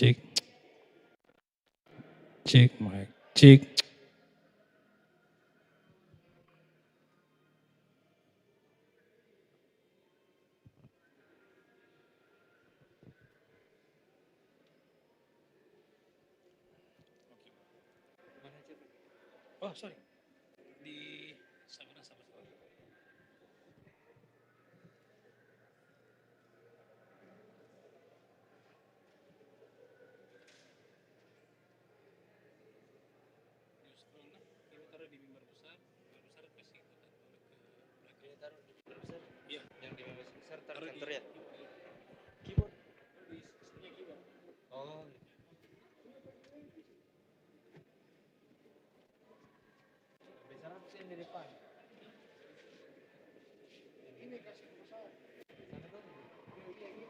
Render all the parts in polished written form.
Cek, cek, mic, cek. Oh, sorry. Di sama. Kita taruh di mimbar besar kasih kita taruh di mimbar besar. Iya, yang di mimbar besar taruh center ya. Keyboard. Di keyboard. Oh. Besar apa sih yang di depan? Ini kasih ke pesawat. Sana tuh. Iya.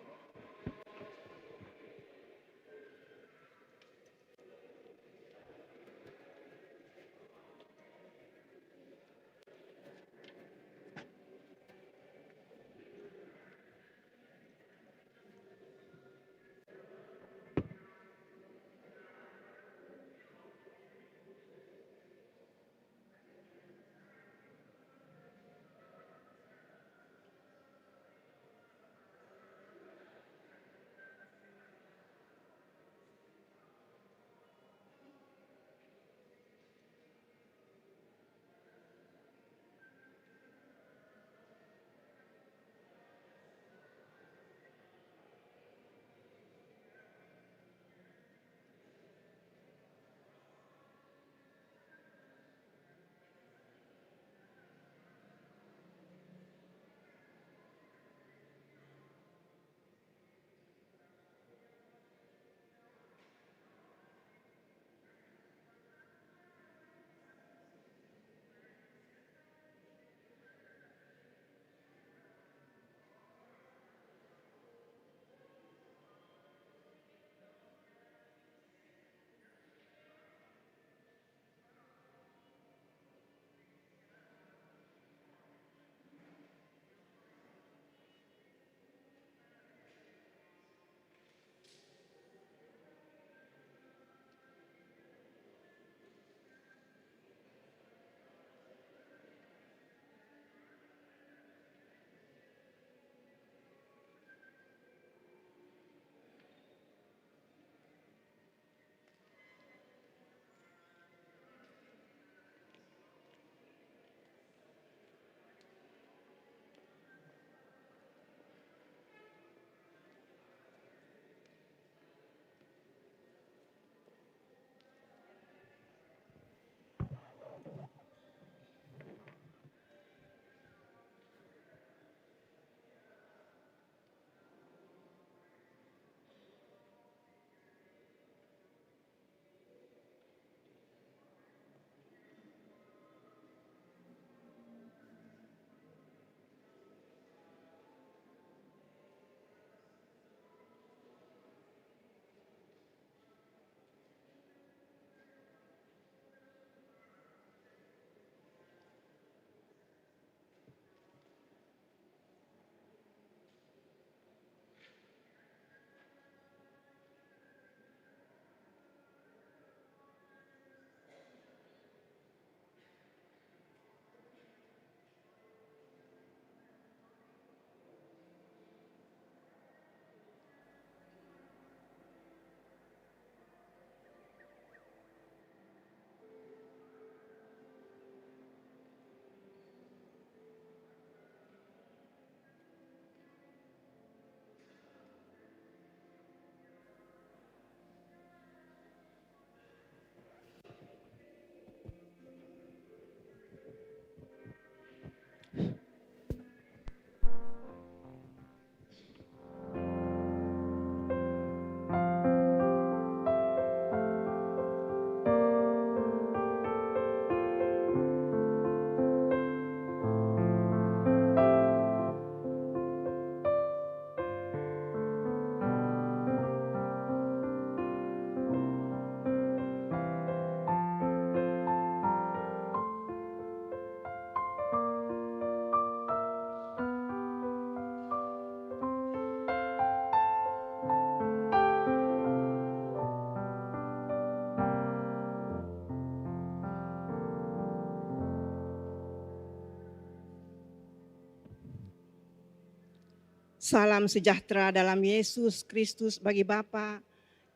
Salam sejahtera dalam Yesus Kristus bagi Bapa,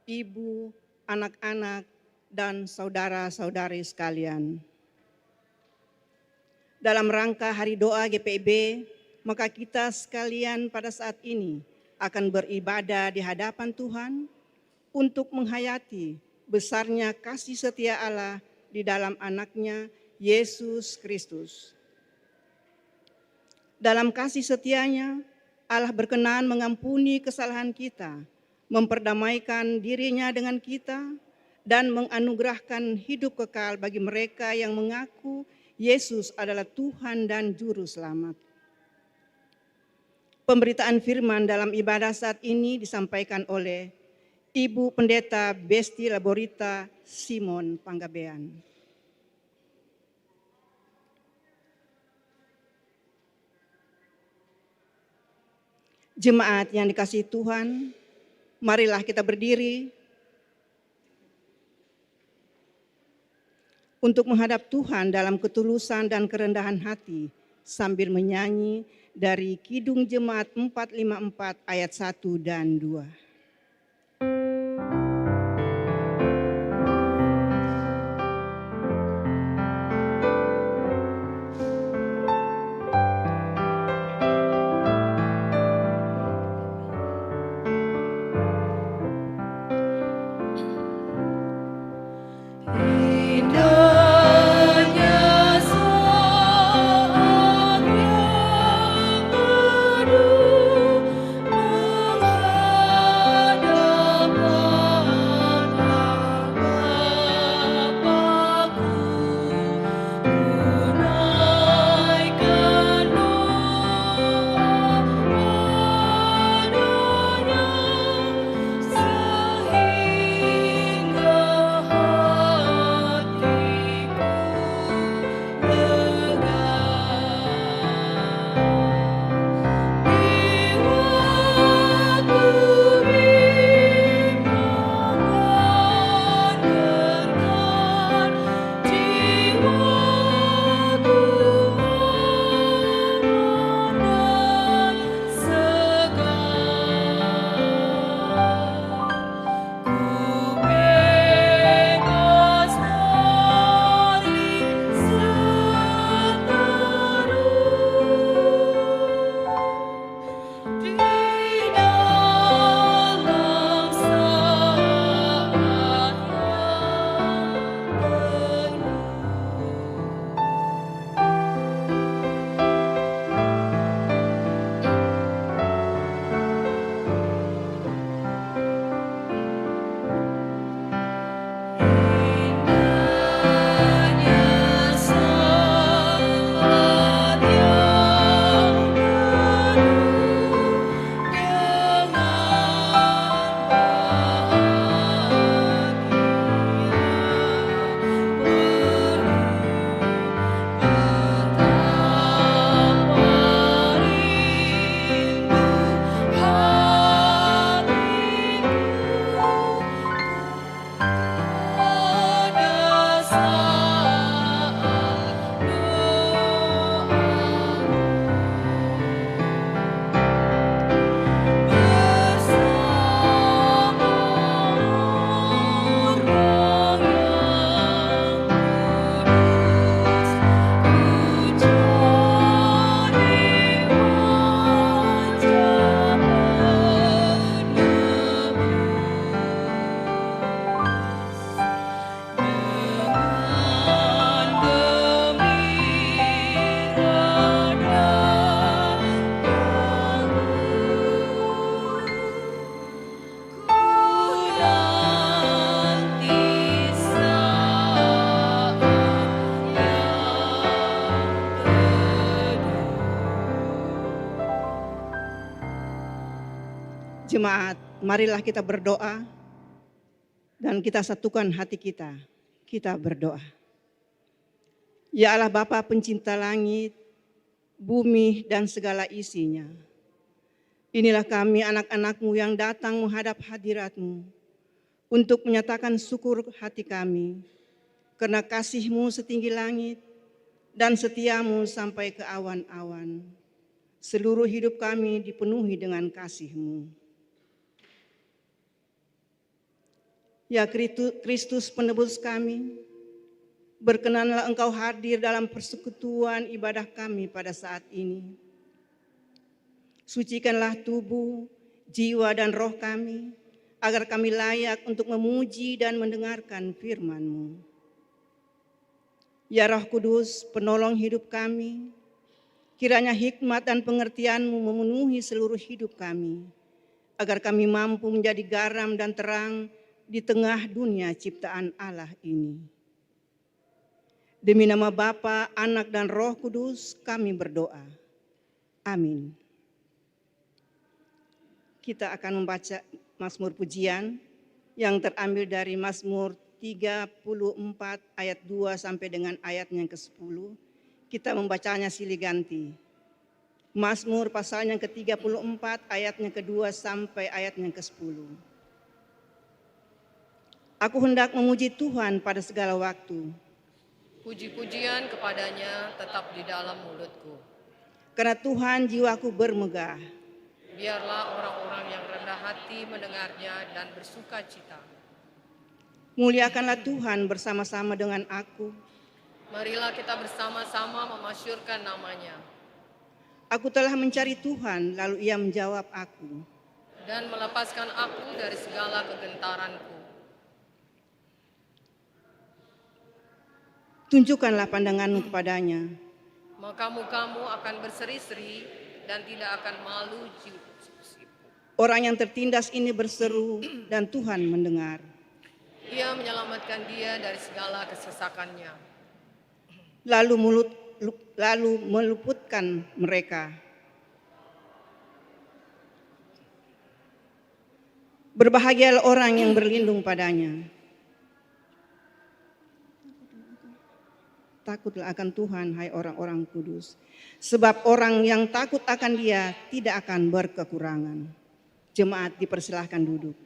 Ibu, anak-anak, dan saudara-saudari sekalian. Dalam rangka Hari Doa GPIB, maka kita sekalian pada saat ini akan beribadah di hadapan Tuhan untuk menghayati besarnya kasih setia Allah di dalam anaknya Yesus Kristus. Dalam kasih setianya, Allah berkenan mengampuni kesalahan kita, memperdamaikan dirinya dengan kita, dan menganugerahkan hidup kekal bagi mereka yang mengaku Yesus adalah Tuhan dan Juru Selamat. Pemberitaan firman dalam ibadah saat ini disampaikan oleh Ibu Pendeta Besti Laborita Simon Panggabean. Jemaat yang dikasihi Tuhan, marilah kita berdiri untuk menghadap Tuhan dalam ketulusan dan kerendahan hati sambil menyanyi dari Kidung Jemaat 454 ayat 1 dan 2. Jemaat, marilah kita berdoa dan kita satukan hati kita. Kita berdoa. Ya Allah Bapa pencinta langit, bumi dan segala isinya. Inilah kami anak-anak-Mu yang datang menghadap hadirat-Mu untuk menyatakan syukur hati kami karena kasih-Mu setinggi langit dan setia-Mu sampai ke awan-awan. seluruh hidup kami dipenuhi dengan kasih-Mu. Ya Kristus penebus kami, berkenanlah Engkau hadir dalam persekutuan ibadah kami pada saat ini. Sucikanlah tubuh, jiwa dan roh kami, agar kami layak untuk memuji dan mendengarkan firman-Mu. Ya Roh Kudus, penolong hidup kami, kiranya hikmat dan pengertian-Mu memenuhi seluruh hidup kami, agar kami mampu menjadi garam dan terang di tengah dunia ciptaan Allah ini. Demi nama Bapa, Anak, dan Roh Kudus kami berdoa. Amin. Kita akan membaca Mazmur Pujian yang terambil dari Mazmur 34 ayat 2 sampai dengan ayatnya ke-10. Kita membacanya silih ganti. Mazmur pasalnya ke-34 ayatnya ke-2 sampai ayatnya ke-10. Aku hendak memuji Tuhan pada segala waktu. Puji-pujian kepadanya tetap di dalam mulutku. Karena Tuhan jiwaku bermegah. Biarlah orang-orang yang rendah hati mendengarnya dan bersuka cita. Muliakanlah Tuhan bersama-sama dengan aku. Marilah kita bersama-sama memasyurkan namanya. Aku telah mencari Tuhan, lalu Ia menjawab aku. Dan melepaskan aku dari segala kegentaranku. Tunjukkanlah pandanganmu kepadanya. Maka mukamu akan berseri-seri dan tidak akan malu jiwa. Orang yang tertindas ini berseru dan Tuhan mendengar. Ia menyelamatkan dia dari segala kesesakannya. Lalu meluputkan mereka. Berbahagialah orang yang berlindung padanya. Takutlah akan Tuhan, hai orang-orang kudus. Sebab orang yang takut akan Dia tidak akan berkekurangan. Jemaat dipersilahkan duduk.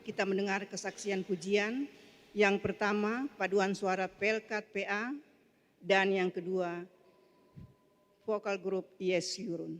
kita mendengar kesaksian pujian. Yang pertama, paduan suara Pelkat PA, dan yang kedua, vokal grup Yes Yurun.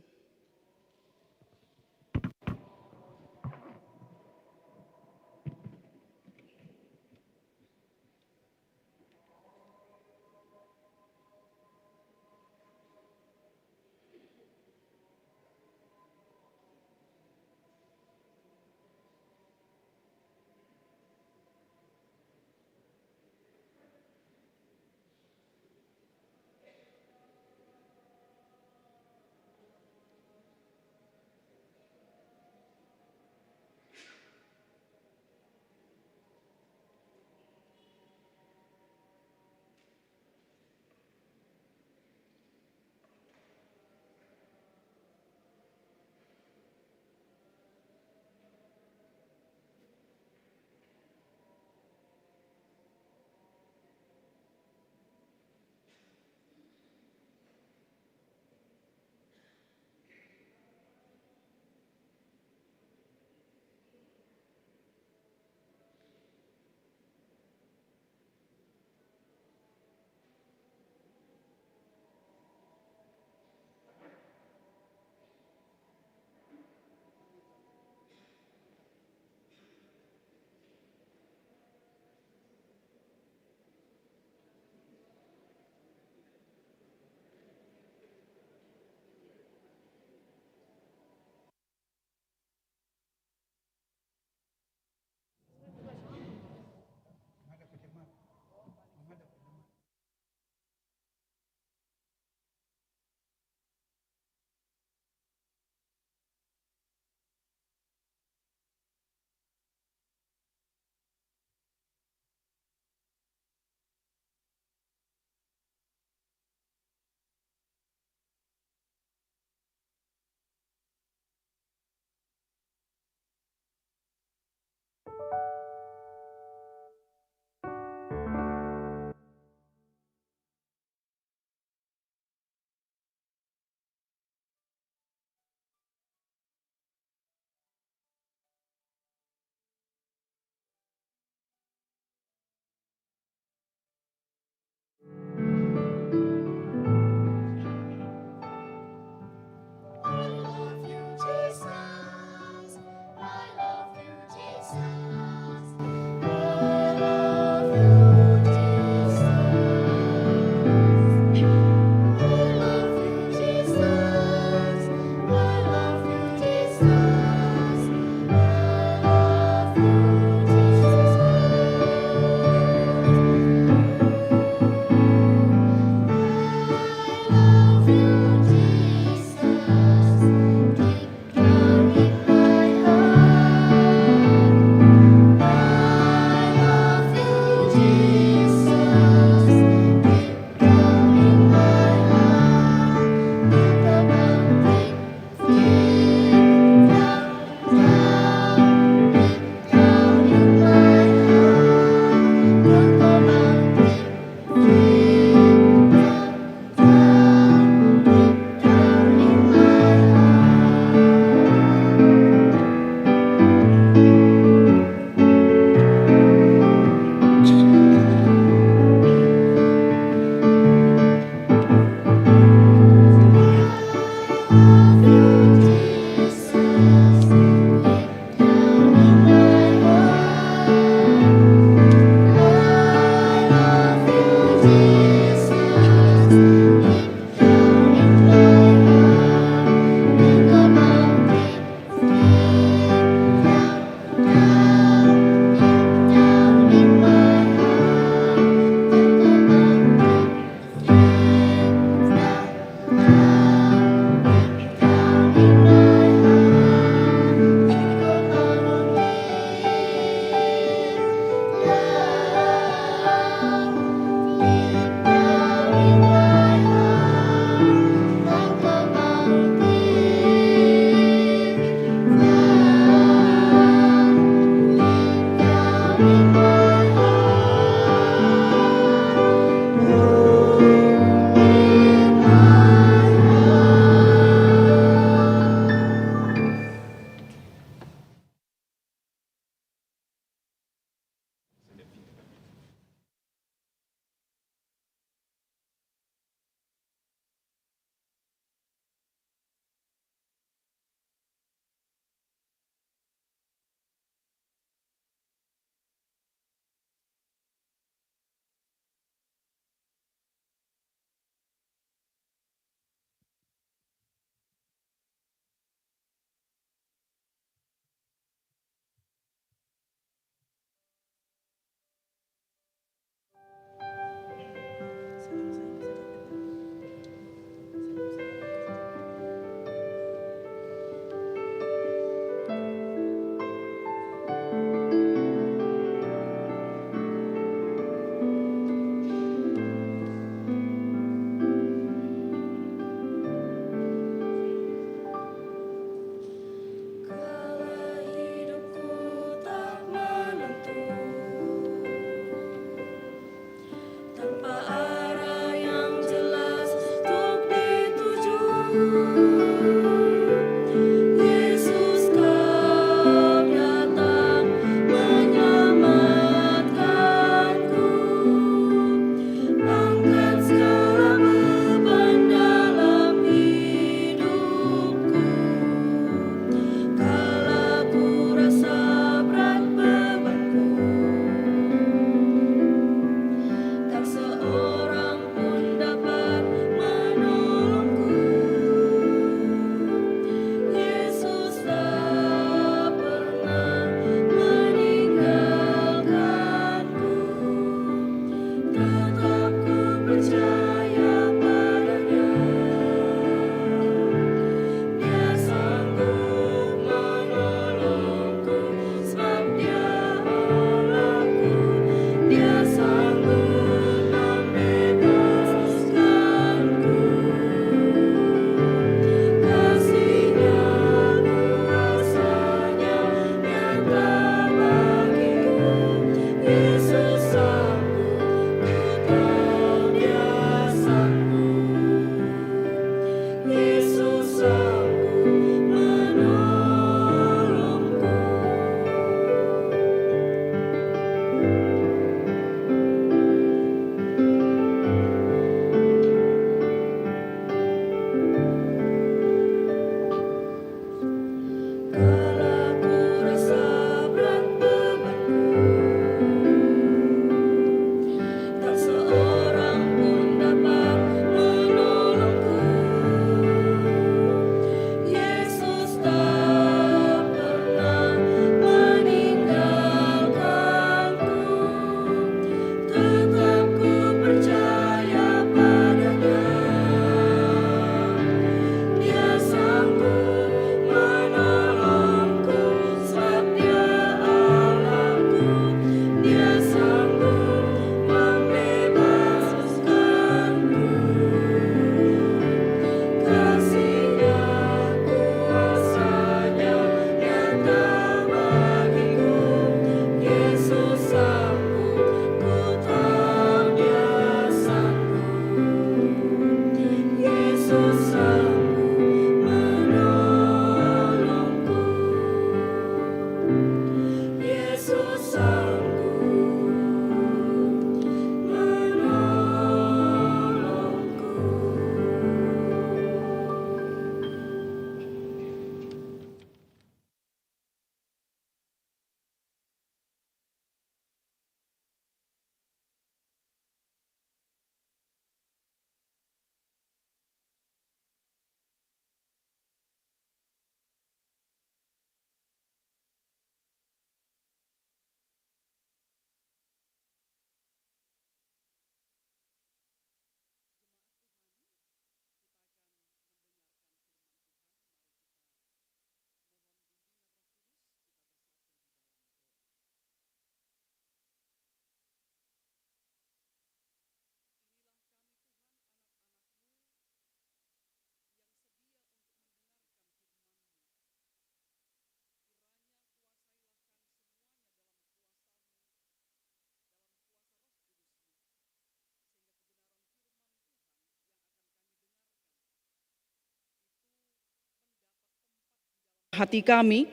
hati kami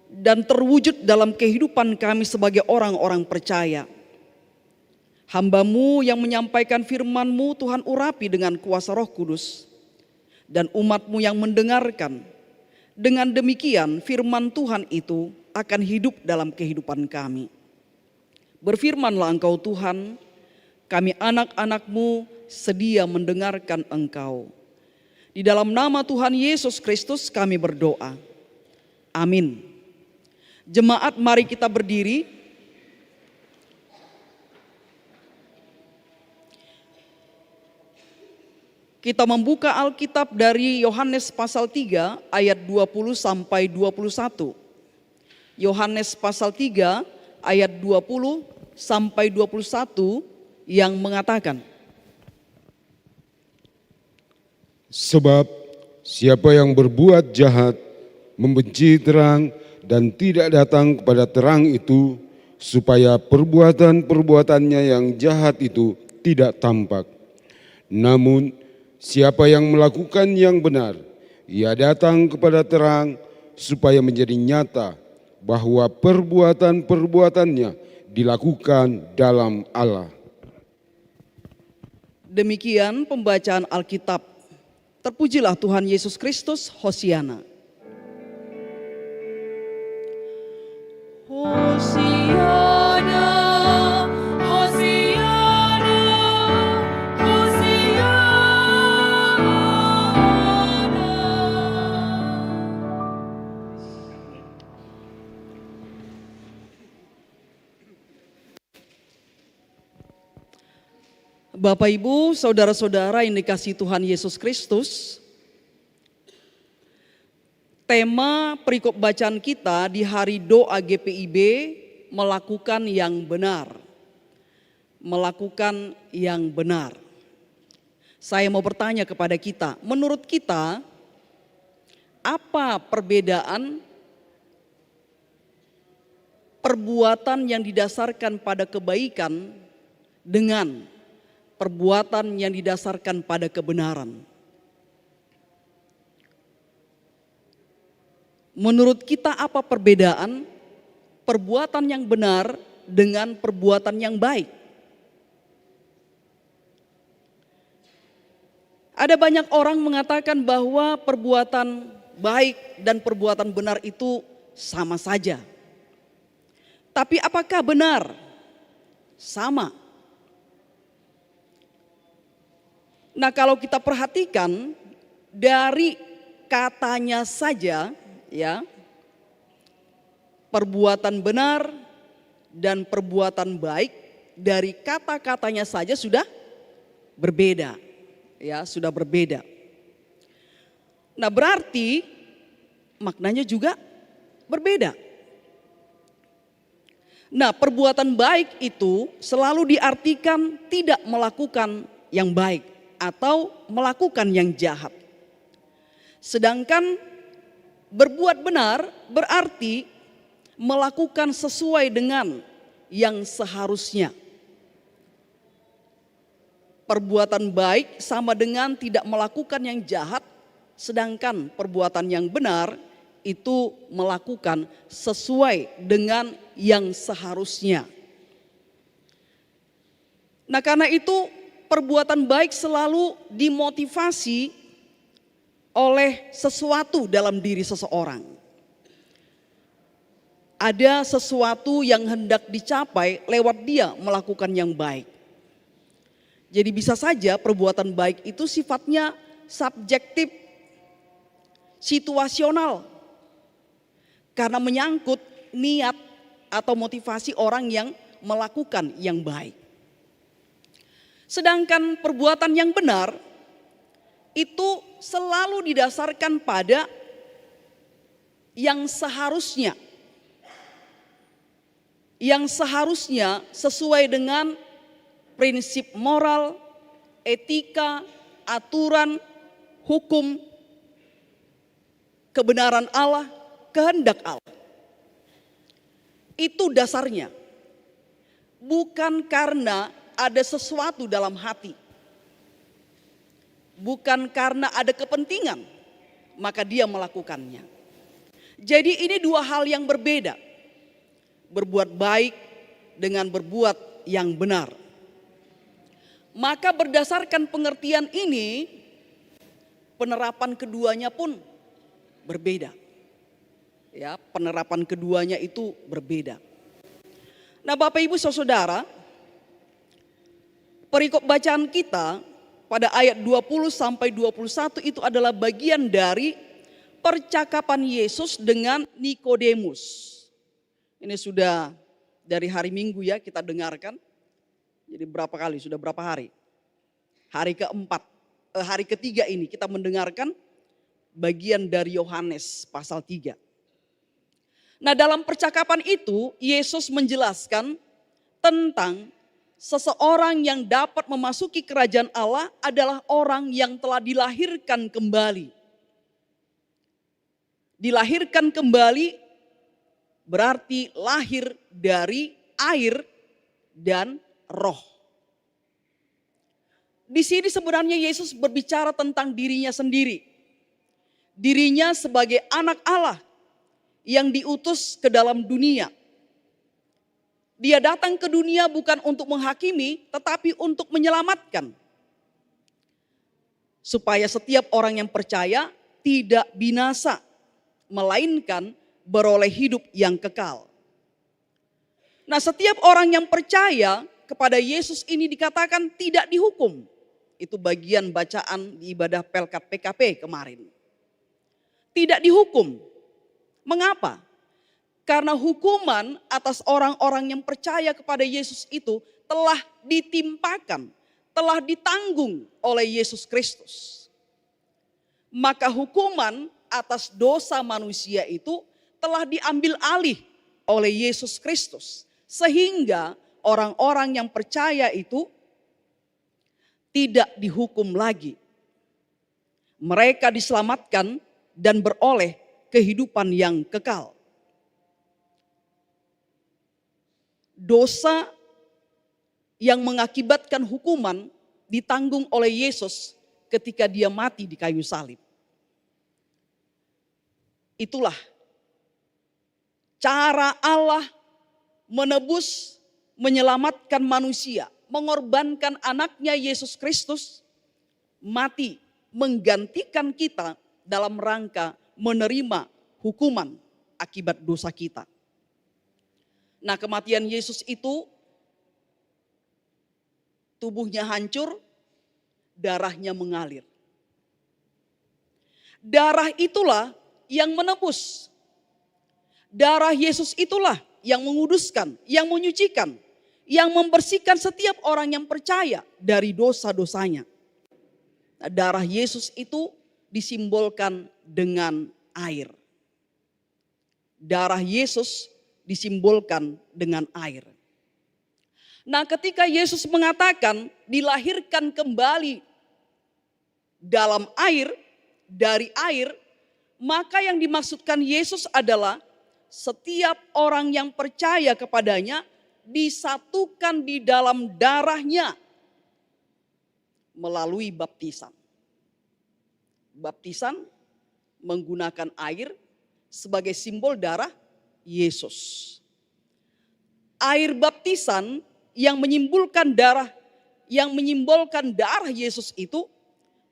dan terwujud dalam kehidupan kami sebagai orang-orang percaya. Hamba-Mu yang menyampaikan firman-Mu Tuhan urapi dengan kuasa Roh Kudus, dan umat-Mu yang mendengarkan. Dengan demikian firman Tuhan itu akan hidup dalam kehidupan kami. Berfirmanlah Engkau Tuhan, kami anak-anak-Mu sedia mendengarkan Engkau. Di dalam nama Tuhan Yesus Kristus kami berdoa. Amin. Jemaat, mari kita berdiri. Kita membuka Alkitab dari Yohanes pasal 3 ayat 20 sampai 21. Yohanes pasal 3 ayat 20 sampai 21 yang mengatakan, sebab siapa yang berbuat jahat membenci terang dan tidak datang kepada terang itu, supaya perbuatan-perbuatannya yang jahat itu tidak tampak. Namun siapa yang melakukan yang benar, ia datang kepada terang supaya menjadi nyata bahwa perbuatan-perbuatannya dilakukan dalam Allah. Demikian pembacaan Alkitab. Terpujilah Tuhan Yesus Kristus, Hosiana. Hosiana, Hosiana, Hosiana. Bapak, Ibu, saudara-saudara yang dikasihi Tuhan Yesus Kristus, tema perikop bacaan kita di hari doa GPIB, melakukan yang benar. Melakukan yang benar. Saya mau bertanya kepada kita, menurut kita, apa perbedaan perbuatan yang didasarkan pada kebaikan dengan perbuatan yang didasarkan pada kebenaran? Menurut kita apa perbedaan perbuatan yang benar dengan perbuatan yang baik? Ada banyak orang mengatakan bahwa perbuatan baik dan perbuatan benar itu sama saja. Tapi apakah benar? Sama. Nah, kalau kita perhatikan dari katanya saja, ya, perbuatan benar dan perbuatan baik dari kata-katanya saja sudah berbeda, ya, sudah berbeda. Nah, berarti maknanya juga berbeda. Nah, perbuatan baik itu selalu diartikan tidak melakukan yang baik atau melakukan yang jahat. Sedangkan berbuat benar berarti melakukan sesuai dengan yang seharusnya. Perbuatan baik sama dengan tidak melakukan yang jahat, sedangkan perbuatan yang benar itu melakukan sesuai dengan yang seharusnya. Nah, karena itu perbuatan baik selalu dimotivasi oleh sesuatu dalam diri seseorang. Ada sesuatu yang hendak dicapai lewat dia melakukan yang baik. Jadi bisa saja perbuatan baik itu sifatnya subjektif, situasional. Karena menyangkut niat atau motivasi orang yang melakukan yang baik. Sedangkan perbuatan yang benar itu selalu didasarkan pada yang seharusnya. Yang seharusnya sesuai dengan prinsip moral, etika, aturan, hukum, kebenaran Allah, kehendak Allah. Itu dasarnya. Bukan karena ada sesuatu dalam hati. Bukan karena ada kepentingan maka dia melakukannya. Jadi ini dua hal yang berbeda. Berbuat baik dengan berbuat yang benar. Maka berdasarkan pengertian ini, penerapan keduanya pun berbeda. Ya, penerapan keduanya itu berbeda. Nah, Bapak Ibu Saudara, perikop bacaan kita pada ayat 20 sampai 21 itu adalah bagian dari percakapan Yesus dengan Nikodemus. Ini sudah dari hari Minggu ya kita dengarkan. Jadi berapa kali? Sudah berapa hari? Hari keempat, hari ketiga ini kita mendengarkan bagian dari Yohanes pasal 3. Nah, dalam percakapan itu Yesus menjelaskan tentang seseorang yang dapat memasuki kerajaan Allah adalah orang yang telah dilahirkan kembali. Dilahirkan kembali berarti lahir dari air dan roh. Di sini sebenarnya Yesus berbicara tentang dirinya sendiri. Dirinya sebagai anak Allah yang diutus ke dalam dunia. Dia datang ke dunia bukan untuk menghakimi, tetapi untuk menyelamatkan. Supaya setiap orang yang percaya tidak binasa, melainkan beroleh hidup yang kekal. Nah, setiap orang yang percaya kepada Yesus ini dikatakan tidak dihukum. Itu bagian bacaan di ibadah Pelkat PKP kemarin. Tidak dihukum. Mengapa? Karena hukuman atas orang-orang yang percaya kepada Yesus itu telah ditimpakan, telah ditanggung oleh Yesus Kristus. Maka hukuman atas dosa manusia itu telah diambil alih oleh Yesus Kristus. Sehingga orang-orang yang percaya itu tidak dihukum lagi. Mereka diselamatkan dan beroleh kehidupan yang kekal. Dosa yang mengakibatkan hukuman ditanggung oleh Yesus ketika dia mati di kayu salib. Itulah cara Allah menebus, menyelamatkan manusia, mengorbankan anaknya Yesus Kristus mati menggantikan kita dalam rangka menerima hukuman akibat dosa kita. Nah, kematian Yesus itu tubuhnya hancur, darahnya mengalir. Darah itulah yang menebus. Darah Yesus itulah yang menguduskan, yang menyucikan, yang membersihkan setiap orang yang percaya dari dosa-dosanya. Nah, darah Yesus itu disimbolkan dengan air. Darah Yesus disimbolkan dengan air. Nah, ketika Yesus mengatakan dilahirkan kembali dalam air, dari air, maka yang dimaksudkan Yesus adalah setiap orang yang percaya kepadanya disatukan di dalam darahnya melalui baptisan. Baptisan menggunakan air sebagai simbol darah Yesus. Air baptisan yang menyimbolkan darah Yesus itu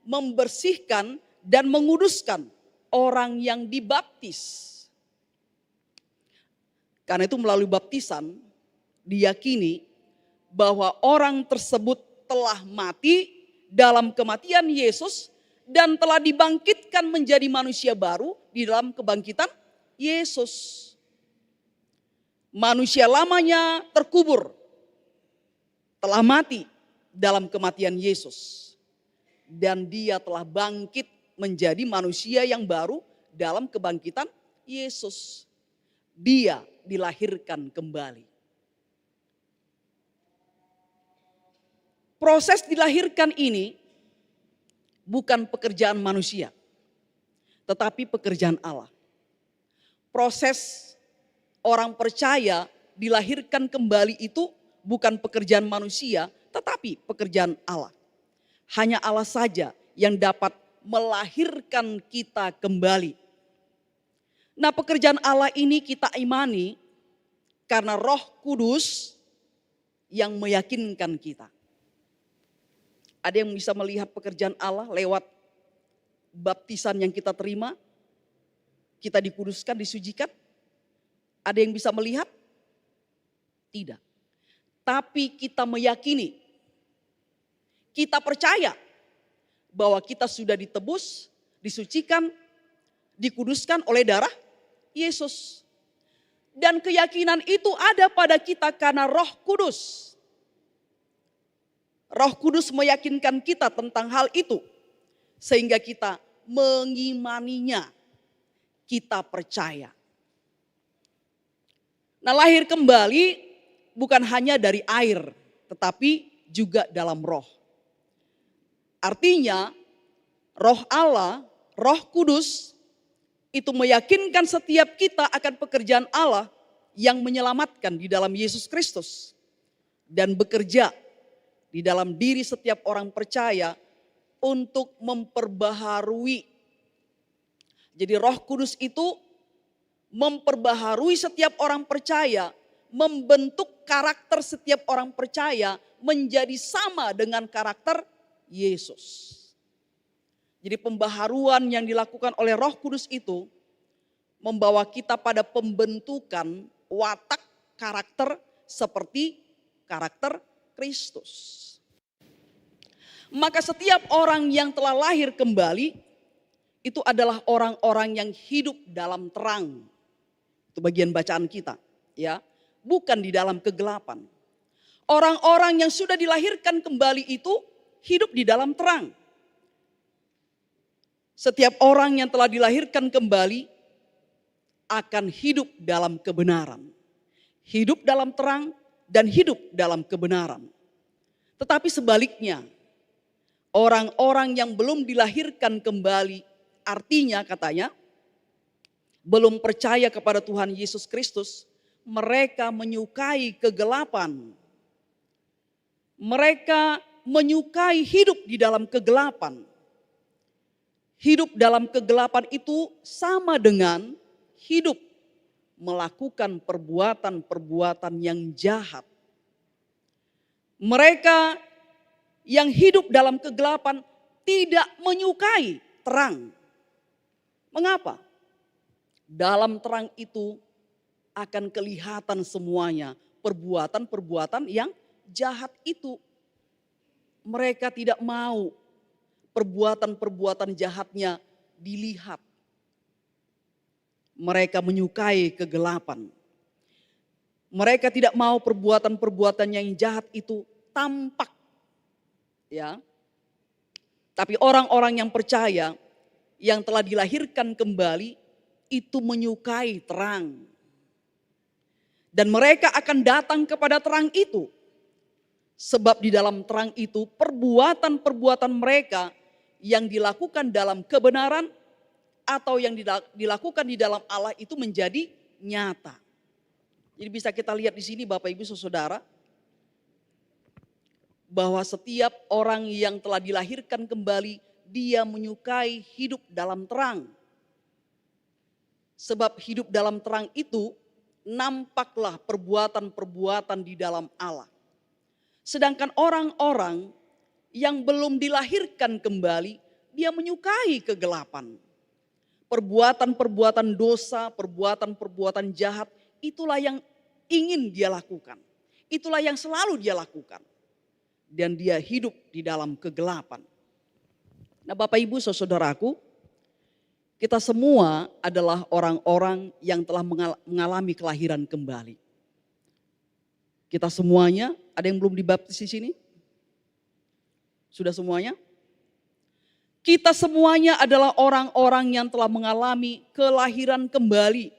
membersihkan dan menguduskan orang yang dibaptis. Karena itu melalui baptisan diyakini bahwa orang tersebut telah mati dalam kematian Yesus dan telah dibangkitkan menjadi manusia baru di dalam kebangkitan Yesus. Manusia lamanya terkubur, telah mati dalam kematian Yesus. Dan dia telah bangkit menjadi manusia yang baru dalam kebangkitan Yesus. Dia dilahirkan kembali. Proses dilahirkan ini bukan pekerjaan manusia, tetapi pekerjaan Allah. Proses orang percaya dilahirkan kembali itu bukan pekerjaan manusia, tetapi pekerjaan Allah. Hanya Allah saja yang dapat melahirkan kita kembali. Nah, pekerjaan Allah ini kita imani karena Roh Kudus yang meyakinkan kita. Ada yang bisa melihat pekerjaan Allah lewat baptisan yang kita terima, kita dikuduskan, disucikan? Ada yang bisa melihat? Tidak. Tapi kita meyakini, kita percaya bahwa kita sudah ditebus, disucikan, dikuduskan oleh darah Yesus. Dan keyakinan itu ada pada kita karena Roh Kudus. Roh Kudus meyakinkan kita tentang hal itu. Sehingga kita mengimaninya. Kita percaya. Nah, lahir kembali bukan hanya dari air, tetapi juga dalam roh. Artinya, Roh Allah, Roh Kudus, itu meyakinkan setiap kita akan pekerjaan Allah yang menyelamatkan di dalam Yesus Kristus. Dan bekerja di dalam diri setiap orang percaya untuk memperbaharui. Jadi Roh Kudus itu memperbaharui setiap orang percaya, membentuk karakter setiap orang percaya menjadi sama dengan karakter Yesus. Jadi pembaharuan yang dilakukan oleh Roh Kudus itu membawa kita pada pembentukan watak karakter seperti karakter Kristus. Maka setiap orang yang telah lahir kembali itu adalah orang-orang yang hidup dalam terang. Itu bagian bacaan kita, ya. Bukan di dalam kegelapan. Orang-orang yang sudah dilahirkan kembali itu hidup di dalam terang. Setiap orang yang telah dilahirkan kembali akan hidup dalam kebenaran. Hidup dalam terang dan hidup dalam kebenaran. Tetapi sebaliknya, orang-orang yang belum dilahirkan kembali, artinya katanya, belum percaya kepada Tuhan Yesus Kristus, mereka menyukai kegelapan. Mereka menyukai hidup di dalam kegelapan. Hidup dalam kegelapan itu sama dengan hidup melakukan perbuatan-perbuatan yang jahat. Mereka yang hidup dalam kegelapan tidak menyukai terang. Mengapa? Dalam terang itu akan kelihatan semuanya perbuatan-perbuatan yang jahat itu. Mereka tidak mau perbuatan-perbuatan jahatnya dilihat. Mereka menyukai kegelapan. Mereka tidak mau perbuatan-perbuatan yang jahat itu tampak. Ya. Tapi orang-orang yang percaya, yang telah dilahirkan kembali, itu menyukai terang. Dan mereka akan datang kepada terang itu. Sebab di dalam terang itu perbuatan-perbuatan mereka yang dilakukan dalam kebenaran atau yang dilakukan di dalam Allah itu menjadi nyata. Jadi bisa kita lihat di sini Bapak Ibu Saudara, bahwa setiap orang yang telah dilahirkan kembali, dia menyukai hidup dalam terang. Sebab hidup dalam terang itu nampaklah perbuatan-perbuatan di dalam Allah. Sedangkan orang-orang yang belum dilahirkan kembali, dia menyukai kegelapan. Perbuatan-perbuatan dosa, perbuatan-perbuatan jahat, itulah yang ingin dia lakukan. Itulah yang selalu dia lakukan. Dan dia hidup di dalam kegelapan. Nah Bapak Ibu Saudaraku, kita semua adalah orang-orang yang telah mengalami kelahiran kembali. Kita semuanya, ada yang belum dibaptis di sini? Sudah semuanya? Kita semuanya adalah orang-orang yang telah mengalami kelahiran kembali.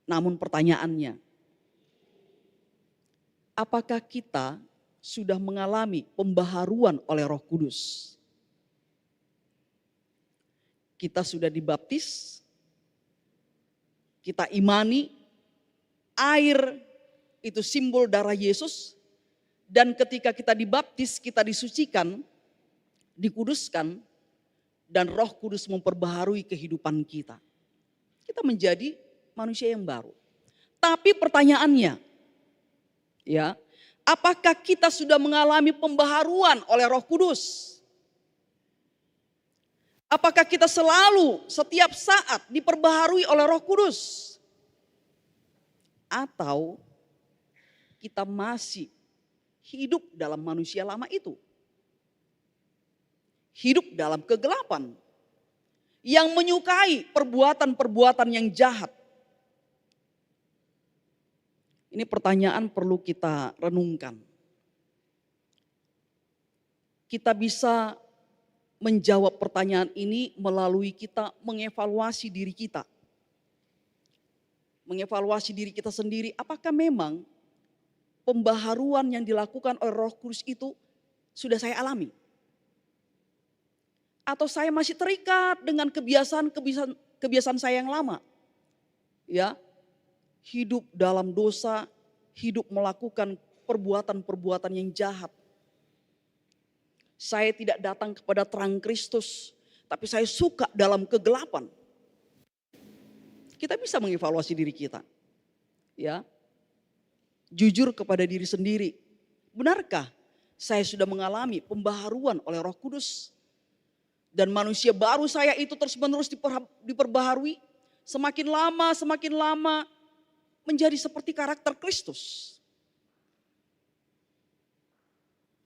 Namun pertanyaannya, apakah kita sudah mengalami pembaharuan oleh Roh Kudus? Kita sudah dibaptis, kita imani air itu simbol darah Yesus, dan ketika kita dibaptis, kita disucikan, dikuduskan, dan Roh Kudus memperbaharui kehidupan kita. Kita menjadi manusia yang baru. Tapi pertanyaannya, ya, apakah kita sudah mengalami pembaharuan oleh Roh Kudus? Apakah kita selalu setiap saat diperbaharui oleh Roh Kudus? Atau kita masih hidup dalam manusia lama itu? Hidup dalam kegelapan yang menyukai perbuatan-perbuatan yang jahat. Ini pertanyaan perlu kita renungkan. Kita bisa menjawab pertanyaan ini melalui kita mengevaluasi diri kita. Mengevaluasi diri kita sendiri, apakah memang pembaharuan yang dilakukan oleh Roh Kudus itu sudah saya alami? Atau saya masih terikat dengan kebiasaan saya yang lama? Ya, hidup dalam dosa, hidup melakukan perbuatan-perbuatan yang jahat. Saya tidak datang kepada terang Kristus, tapi saya suka dalam kegelapan. Kita bisa mengevaluasi diri kita. Ya. Jujur kepada diri sendiri. Benarkah saya sudah mengalami pembaharuan oleh Roh Kudus? Dan manusia baru saya itu terus-menerus diperbaharui. Semakin lama menjadi seperti karakter Kristus.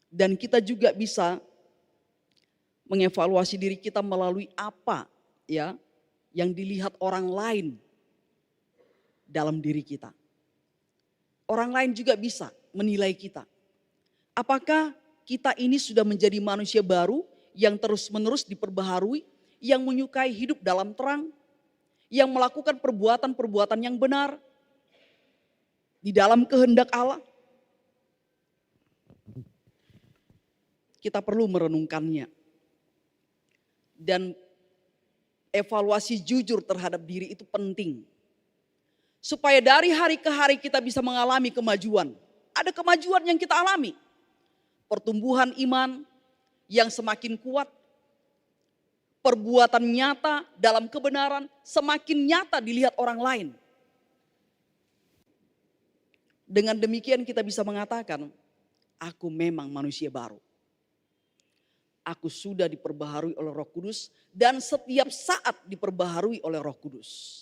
Dan kita juga bisa mengevaluasi diri kita melalui apa ya yang dilihat orang lain dalam diri kita. Orang lain juga bisa menilai kita. Apakah kita ini sudah menjadi manusia baru yang terus-menerus diperbaharui, yang menyukai hidup dalam terang, yang melakukan perbuatan-perbuatan yang benar di dalam kehendak Allah? Kita perlu merenungkannya. Dan evaluasi jujur terhadap diri itu penting. Supaya dari hari ke hari kita bisa mengalami kemajuan. Ada kemajuan yang kita alami. Pertumbuhan iman yang semakin kuat. Perbuatan nyata dalam kebenaran semakin nyata dilihat orang lain. Dengan demikian kita bisa mengatakan, aku memang manusia baru. Aku sudah diperbaharui oleh Roh Kudus dan setiap saat diperbaharui oleh Roh Kudus.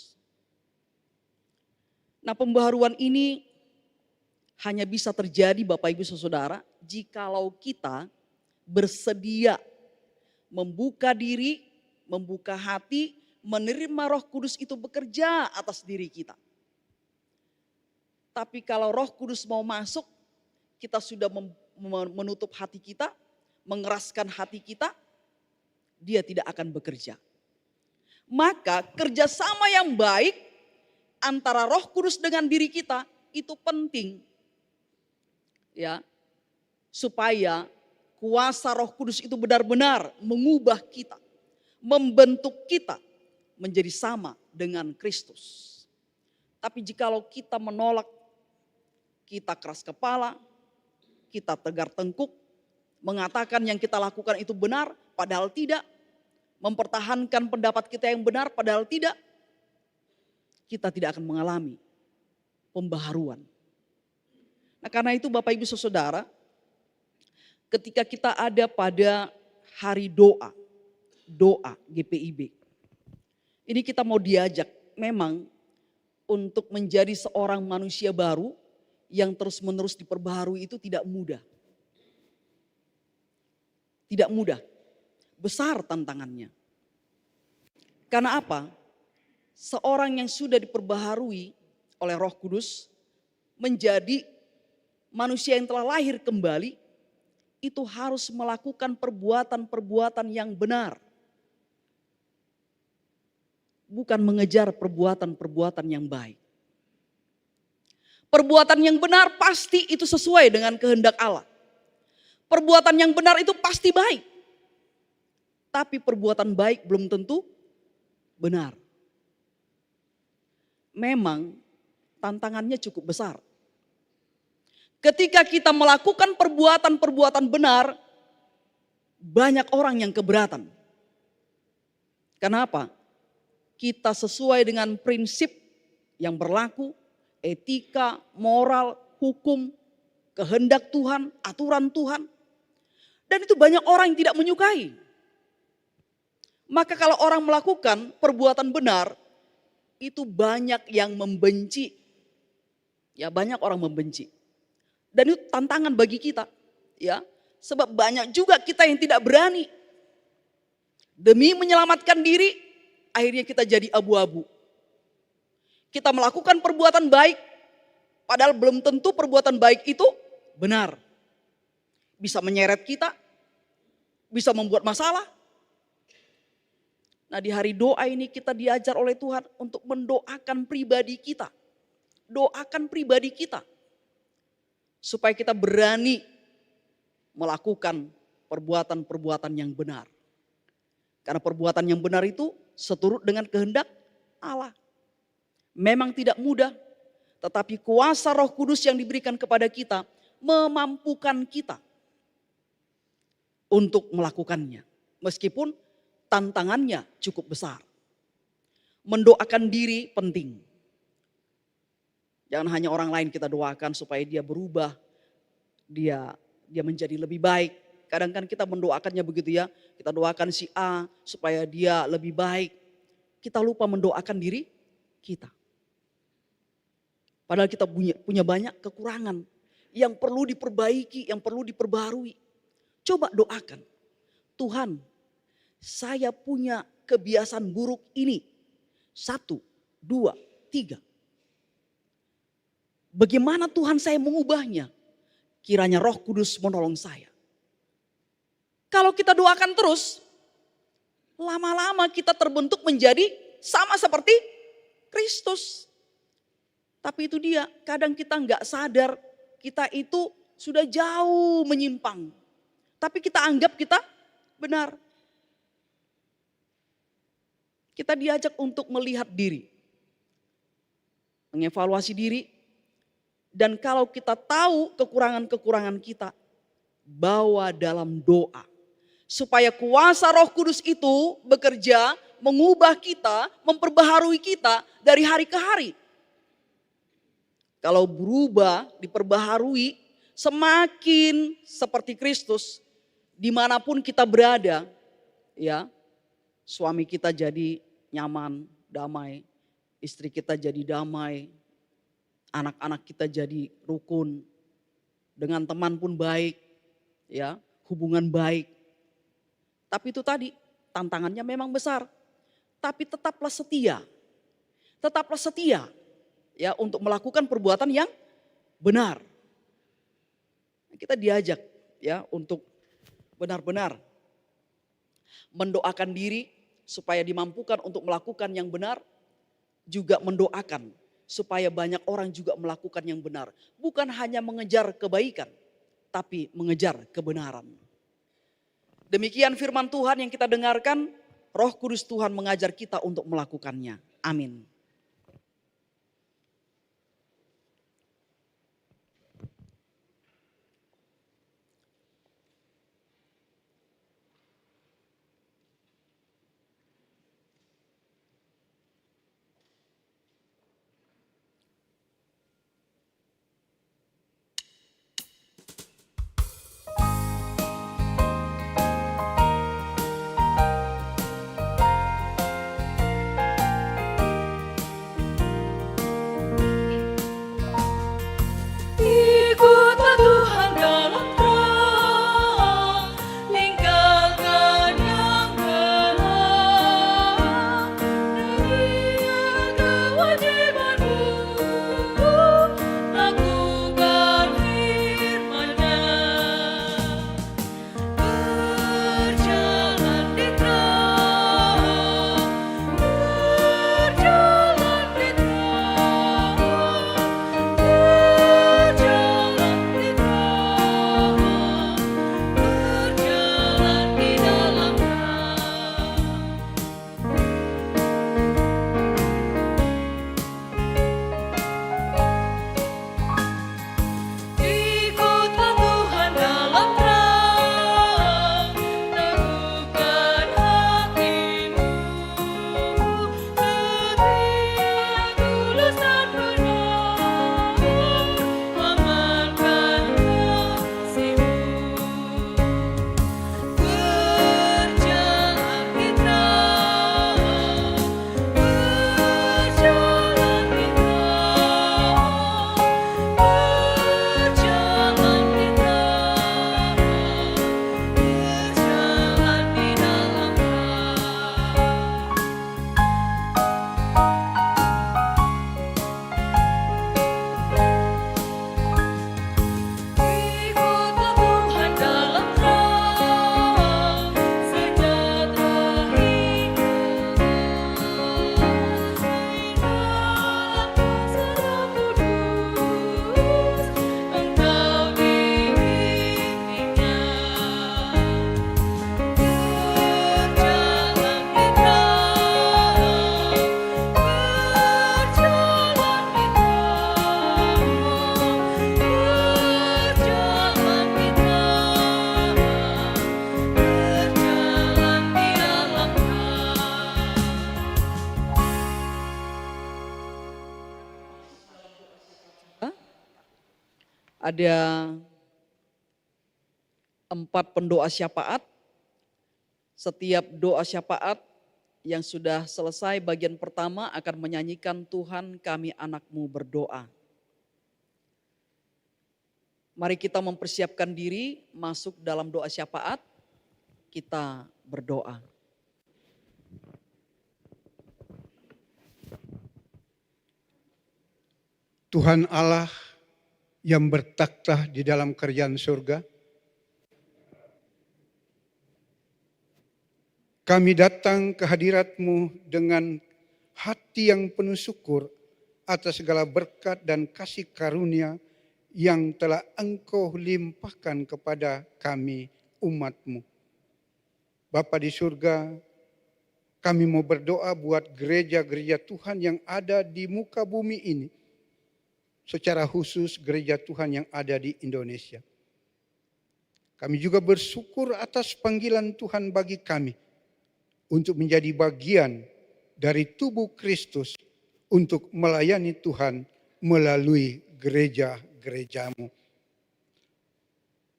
Nah, pembaharuan ini hanya bisa terjadi Bapak Ibu Saudara jikalau kita bersedia membuka diri, membuka hati, menerima Roh Kudus itu bekerja atas diri kita. Tapi kalau Roh Kudus mau masuk, kita sudah menutup hati kita, mengeraskan hati kita, dia tidak akan bekerja. Maka kerjasama yang baik antara Roh Kudus dengan diri kita itu penting. Ya, supaya kuasa Roh Kudus itu benar-benar mengubah kita, membentuk kita menjadi sama dengan Kristus. Tapi jikalau kita menolak, kita keras kepala, kita tegar tengkuk, mengatakan yang kita lakukan itu benar, padahal tidak. Mempertahankan pendapat kita yang benar, padahal tidak. Kita tidak akan mengalami pembaharuan. Nah, karena itu Bapak Ibu Saudara, ketika kita ada pada hari doa GPIB. Ini kita mau diajak memang untuk menjadi seorang manusia baru yang terus-menerus diperbaharui itu tidak mudah. Tidak mudah, besar tantangannya. Karena apa? Seorang yang sudah diperbaharui oleh Roh Kudus menjadi manusia yang telah lahir kembali, itu harus melakukan perbuatan-perbuatan yang benar. Bukan mengejar perbuatan-perbuatan yang baik. Perbuatan yang benar pasti itu sesuai dengan kehendak Allah. Perbuatan yang benar itu pasti baik. Tapi perbuatan baik belum tentu benar. Memang tantangannya cukup besar. Ketika kita melakukan perbuatan-perbuatan benar, banyak orang yang keberatan. Kenapa? Kita sesuai dengan prinsip yang berlaku, etika, moral, hukum, kehendak Tuhan, aturan Tuhan. Dan itu banyak orang yang tidak menyukai. Maka kalau orang melakukan perbuatan benar, itu banyak yang membenci. Ya, banyak orang membenci. Dan itu tantangan bagi kita. Ya, sebab banyak juga kita yang tidak berani. Demi menyelamatkan diri, akhirnya kita jadi abu-abu. Kita melakukan perbuatan baik, padahal belum tentu perbuatan baik itu benar. Bisa menyeret kita, bisa membuat masalah. Nah, di hari doa ini kita diajar oleh Tuhan untuk mendoakan pribadi kita. Doakan pribadi kita. Supaya kita berani melakukan perbuatan-perbuatan yang benar. Karena perbuatan yang benar itu seturut dengan kehendak Allah. Memang tidak mudah, tetapi kuasa Roh Kudus yang diberikan kepada kita memampukan kita untuk melakukannya. Meskipun tantangannya cukup besar. Mendoakan diri penting. Jangan hanya orang lain kita doakan supaya dia berubah, dia menjadi lebih baik. Kadang kan kita mendoakannya begitu ya, kita doakan si A supaya dia lebih baik. Kita lupa mendoakan diri kita. Padahal kita punya banyak kekurangan yang perlu diperbaiki, yang perlu diperbarui. Coba doakan, Tuhan, saya punya kebiasaan buruk ini. 1, 2, 3. Bagaimana Tuhan saya mengubahnya? Kiranya Roh Kudus menolong saya. Kalau kita doakan terus, lama-lama kita terbentuk menjadi sama seperti Kristus. Tapi itu dia, kadang kita nggak sadar kita itu sudah jauh menyimpang. Tapi kita anggap kita benar. Kita diajak untuk melihat diri. Mengevaluasi diri. Dan kalau kita tahu kekurangan-kekurangan kita, bawa dalam doa. Supaya kuasa Roh Kudus itu bekerja, mengubah kita, memperbaharui kita dari hari ke hari. Kalau berubah, diperbaharui, semakin seperti Kristus, dimanapun kita berada, ya, suami kita jadi nyaman, damai, istri kita jadi damai, anak-anak kita jadi rukun, dengan teman pun baik, ya, hubungan baik. Tapi itu tadi, tantangannya memang besar. Tapi tetaplah setia. Tetaplah setia, ya, untuk melakukan perbuatan yang benar. Kita diajak, ya, untuk benar-benar mendoakan diri supaya dimampukan untuk melakukan yang benar, juga mendoakan supaya banyak orang juga melakukan yang benar. Bukan hanya mengejar kebaikan, tapi mengejar kebenaran. Demikian firman Tuhan yang kita dengarkan, Roh Kudus Tuhan mengajar kita untuk melakukannya. Amin. Ada 4 pendoa syafaat. Setiap doa syafaat yang sudah selesai bagian pertama akan menyanyikan Tuhan kami anak-Mu berdoa. Mari kita mempersiapkan diri masuk dalam doa syafaat. Kita berdoa. Tuhan Allah yang bertakhta di dalam kerajaan surga, kami datang ke hadirat-Mu dengan hati yang penuh syukur atas segala berkat dan kasih karunia yang telah Engkau limpahkan kepada kami umat-Mu. Bapa di surga, kami mau berdoa buat gereja-gereja Tuhan yang ada di muka bumi ini. Secara khusus gereja Tuhan yang ada di Indonesia. Kami juga bersyukur atas panggilan Tuhan bagi kami untuk menjadi bagian dari tubuh Kristus untuk melayani Tuhan melalui gereja-gereja-Mu.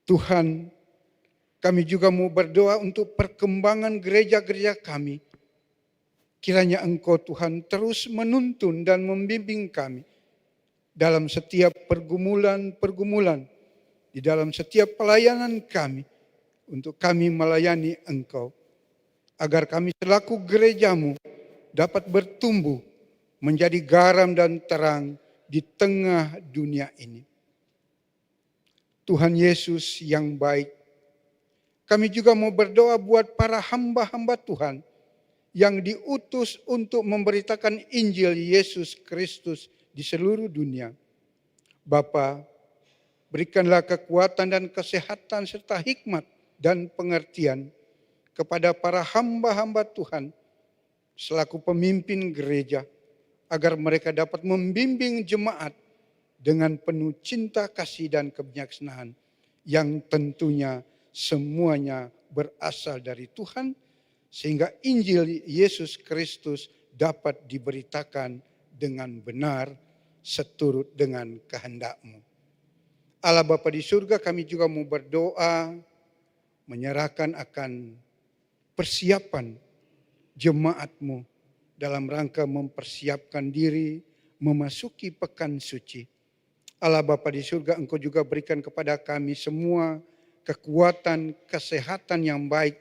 Tuhan, kami juga mau berdoa untuk perkembangan gereja-gereja kami. Kiranya Engkau Tuhan terus menuntun dan membimbing kami dalam setiap pergumulan-pergumulan, di dalam setiap pelayanan kami, untuk kami melayani Engkau, agar kami selaku gereja-Mu dapat bertumbuh menjadi garam dan terang di tengah dunia ini. Tuhan Yesus yang baik, kami juga mau berdoa buat para hamba-hamba Tuhan yang diutus untuk memberitakan Injil Yesus Kristus di seluruh dunia. Bapa, berikanlah kekuatan dan kesehatan serta hikmat dan pengertian kepada para hamba-hamba Tuhan selaku pemimpin gereja, agar mereka dapat membimbing jemaat dengan penuh cinta kasih dan kebijaksanaan yang tentunya semuanya berasal dari Tuhan, sehingga Injil Yesus Kristus dapat diberitakan dengan benar seturut dengan kehendak-Mu. Allah Bapa di surga, kami juga mau berdoa menyerahkan akan persiapan jemaat-Mu dalam rangka mempersiapkan diri memasuki pekan suci. Allah Bapa di surga, Engkau juga berikan kepada kami semua kekuatan, kesehatan yang baik.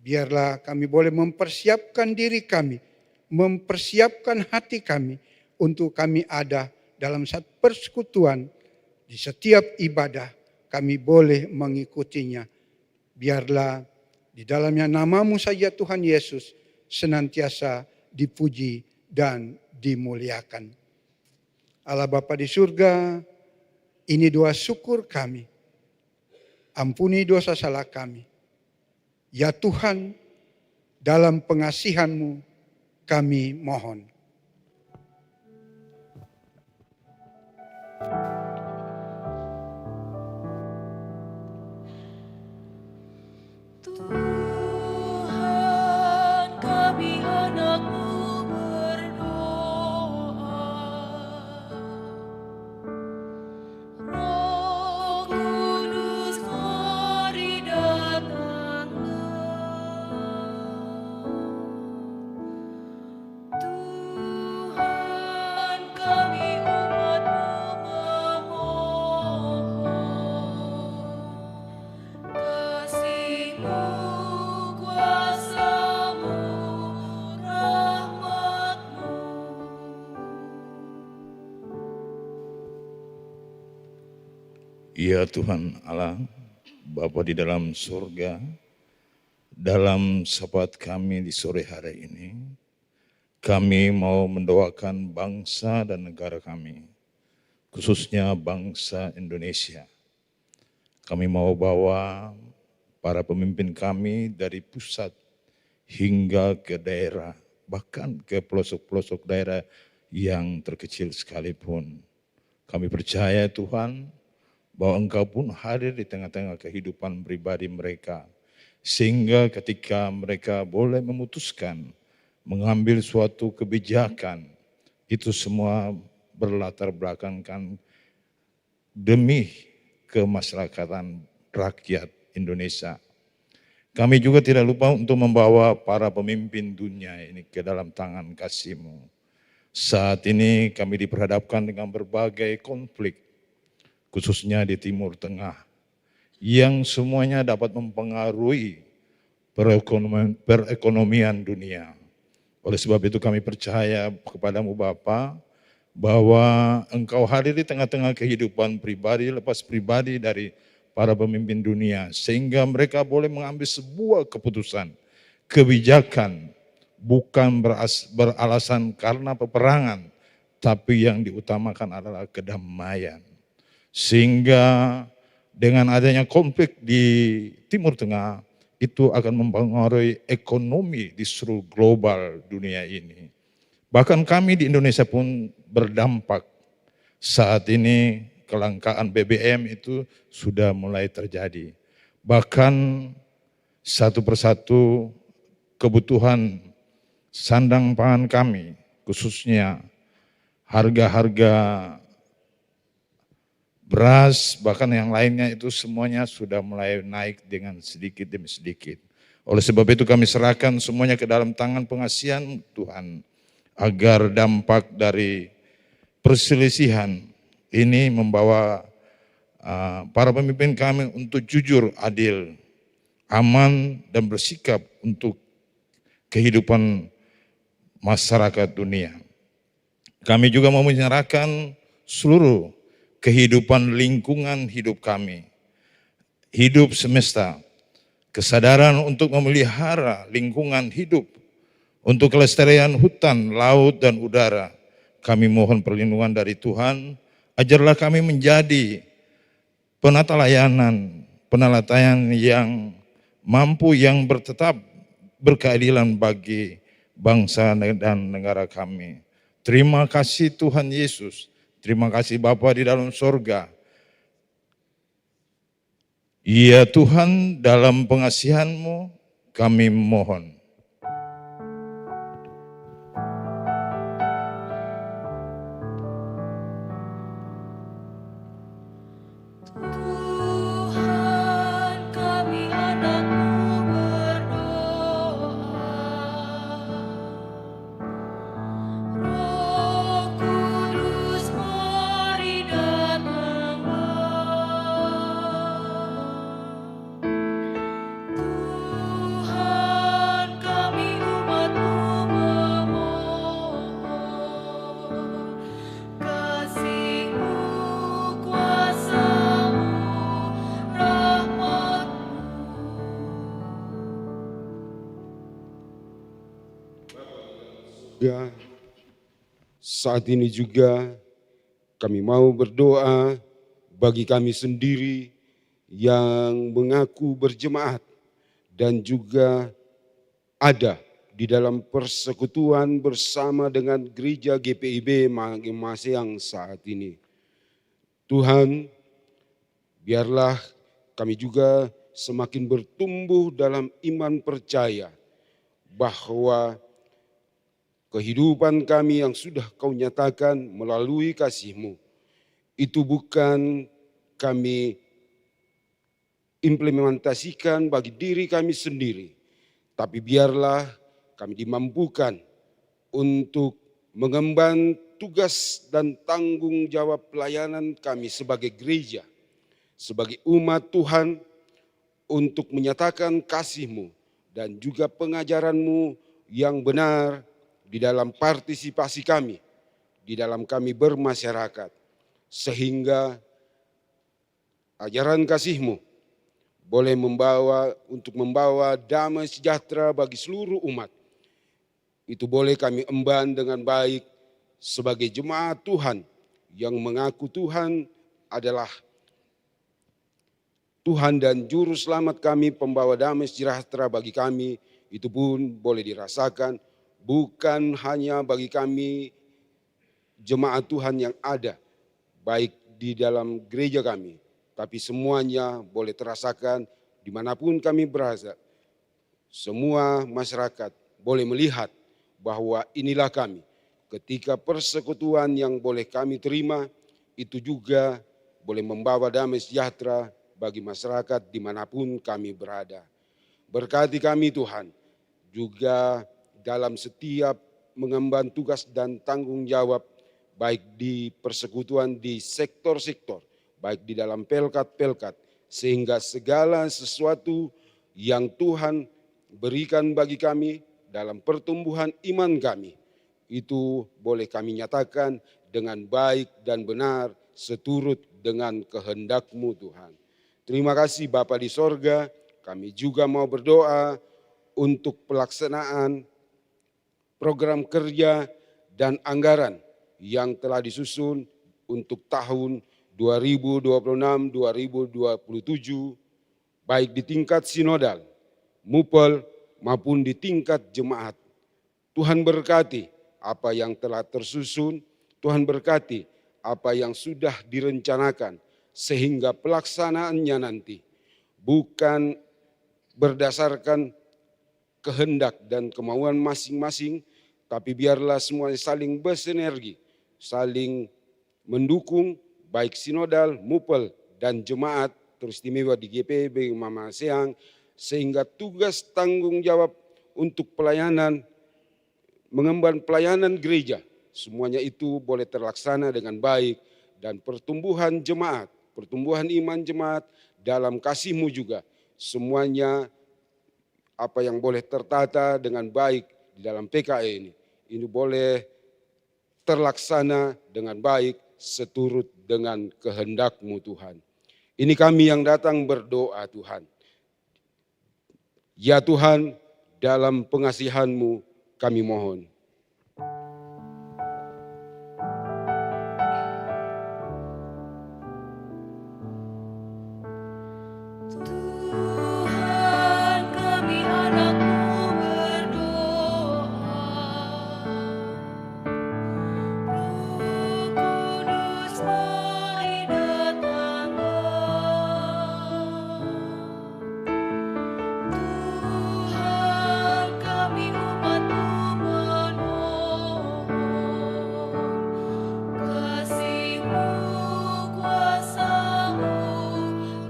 Biarlah kami boleh mempersiapkan diri kami, mempersiapkan hati kami untuk kami ada dalam satu persekutuan. Di setiap ibadah kami boleh mengikutinya. Biarlah di dalamnya nama-Mu saja Tuhan Yesus senantiasa dipuji dan dimuliakan. Allah Bapa di surga, ini doa syukur kami. Ampuni dosa salah kami. Ya Tuhan, dalam pengasihan-Mu kami mohon. Tuhan, kami anak-Mu berdoa. Roh Kudus, mari datanglah. Tuhan, kami umat-Mu memohon. Kasih-Mu, kuasa-Mu, rahmat-Mu. Ya Tuhan Allah, Bapa di dalam surga, dalam syafaat kami di sore hari ini, kami mau mendoakan bangsa dan negara kami, khususnya bangsa Indonesia. Kami mau bawa para pemimpin kami dari pusat hingga ke daerah, bahkan ke pelosok-pelosok daerah yang terkecil sekalipun. Kami percaya Tuhan, bahwa Engkau pun hadir di tengah-tengah kehidupan pribadi mereka. Sehingga ketika mereka boleh memutuskan mengambil suatu kebijakan, itu semua berlatar belakangkan demi kemasyarakatan rakyat Indonesia. Kami juga tidak lupa untuk membawa para pemimpin dunia ini ke dalam tangan kasih-Mu. Saat ini kami diperhadapkan dengan berbagai konflik, khususnya di Timur Tengah, yang semuanya dapat mempengaruhi perekonomian dunia. Oleh sebab itu kami percaya kepada-Mu Bapa, bahwa Engkau hadir di tengah-tengah kehidupan pribadi lepas pribadi dari para pemimpin dunia, sehingga mereka boleh mengambil sebuah keputusan, kebijakan, bukan beralasan karena peperangan, tapi yang diutamakan adalah kedamaian. Sehingga dengan adanya konflik di Timur Tengah, itu akan mempengaruhi ekonomi di seluruh global dunia ini. Bahkan kami di Indonesia pun berdampak. Saat ini kelangkaan BBM itu sudah mulai terjadi. Bahkan satu persatu kebutuhan sandang pangan kami, khususnya harga-harga beras, bahkan yang lainnya itu semuanya sudah mulai naik dengan sedikit demi sedikit. Oleh sebab itu kami serahkan semuanya ke dalam tangan pengasihan Tuhan, agar dampak dari perselisihan ini membawa para pemimpin kami untuk jujur, adil, aman, dan bersikap untuk kehidupan masyarakat dunia. Kami juga mau menyerahkan seluruh kehidupan lingkungan hidup kami, hidup semesta, kesadaran untuk memelihara lingkungan hidup, untuk kelestarian hutan, laut, dan udara. Kami mohon perlindungan dari Tuhan, ajarlah kami menjadi penata layanan yang mampu, yang bertetap berkeadilan bagi bangsa dan negara kami. Terima kasih Tuhan Yesus, terima kasih Bapa di dalam sorga. Ya Tuhan, dalam pengasihan-Mu kami mohon. Tuhan, kami anak-Mu berdoa. Roh Kudus, mari datanglah. Tuhan, kami umat-Mu memohon. Kasih-Mu, kuasa-Mu, rahmat-Mu. Ya, saat ini juga kami mau berdoa bagi kami sendiri yang mengaku berjemaat dan juga ada di dalam persekutuan bersama dengan gereja GPIB Magemasang saat ini. Tuhan, biarlah kami juga semakin bertumbuh dalam iman percaya bahwa kehidupan kami yang sudah Kau nyatakan melalui kasih-Mu, itu bukan kami implementasikan bagi diri kami sendiri, tapi biarlah kami dimampukan untuk mengemban tugas dan tanggung jawab pelayanan kami sebagai gereja, sebagai umat Tuhan, untuk menyatakan kasih-Mu dan juga pengajaran-Mu yang benar di dalam partisipasi kami, di dalam kami bermasyarakat, sehingga ajaran kasih-Mu boleh membawa damai sejahtera bagi seluruh umat. Itu boleh kami emban dengan baik sebagai jemaat Tuhan yang mengaku Tuhan adalah Tuhan dan Juru Selamat kami, pembawa damai sejahtera bagi kami. Itu pun boleh dirasakan bukan hanya bagi kami jemaat Tuhan yang ada, baik di dalam gereja kami, tapi semuanya boleh terasakan dimanapun kami berada. Semua masyarakat boleh melihat bahwa inilah kami. Ketika persekutuan yang boleh kami terima, itu juga boleh membawa damai sejahtera bagi masyarakat dimanapun kami berada. Berkati kami Tuhan, juga dalam setiap mengemban tugas dan tanggung jawab, baik di persekutuan di sektor-sektor, baik di dalam pelkat-pelkat, sehingga segala sesuatu yang Tuhan berikan bagi kami dalam pertumbuhan iman kami, itu boleh kami nyatakan dengan baik dan benar seturut dengan kehendak-Mu Tuhan. Terima kasih Bapa di sorga, kami juga mau berdoa untuk pelaksanaan program kerja dan anggaran yang telah disusun untuk tahun 2026-2027, baik di tingkat sinodal, mupel, maupun di tingkat jemaat. Tuhan berkati apa yang telah tersusun, Tuhan berkati apa yang sudah direncanakan, sehingga pelaksanaannya nanti bukan berdasarkan kehendak dan kemauan masing-masing, tapi biarlah semuanya saling bersinergi, saling mendukung, baik sinodal, mupel, dan jemaat teristimewa di GPB Mama Seang, sehingga tugas tanggung jawab untuk pelayanan, mengemban pelayanan gereja, semuanya itu boleh terlaksana dengan baik, dan pertumbuhan jemaat, pertumbuhan iman jemaat dalam kasih-Mu juga, semuanya apa yang boleh tertata dengan baik di dalam PKE ini boleh terlaksana dengan baik seturut dengan kehendak-Mu Tuhan. Ini kami yang datang berdoa Tuhan. Ya Tuhan, dalam pengasihan-Mu kami mohon. Tuhan, kami anak-Mu berdoa. Roh Kudus, mari datanglah. Tuhan, kami umat-Mu memohon. Kasih-Mu, kuasa-Mu,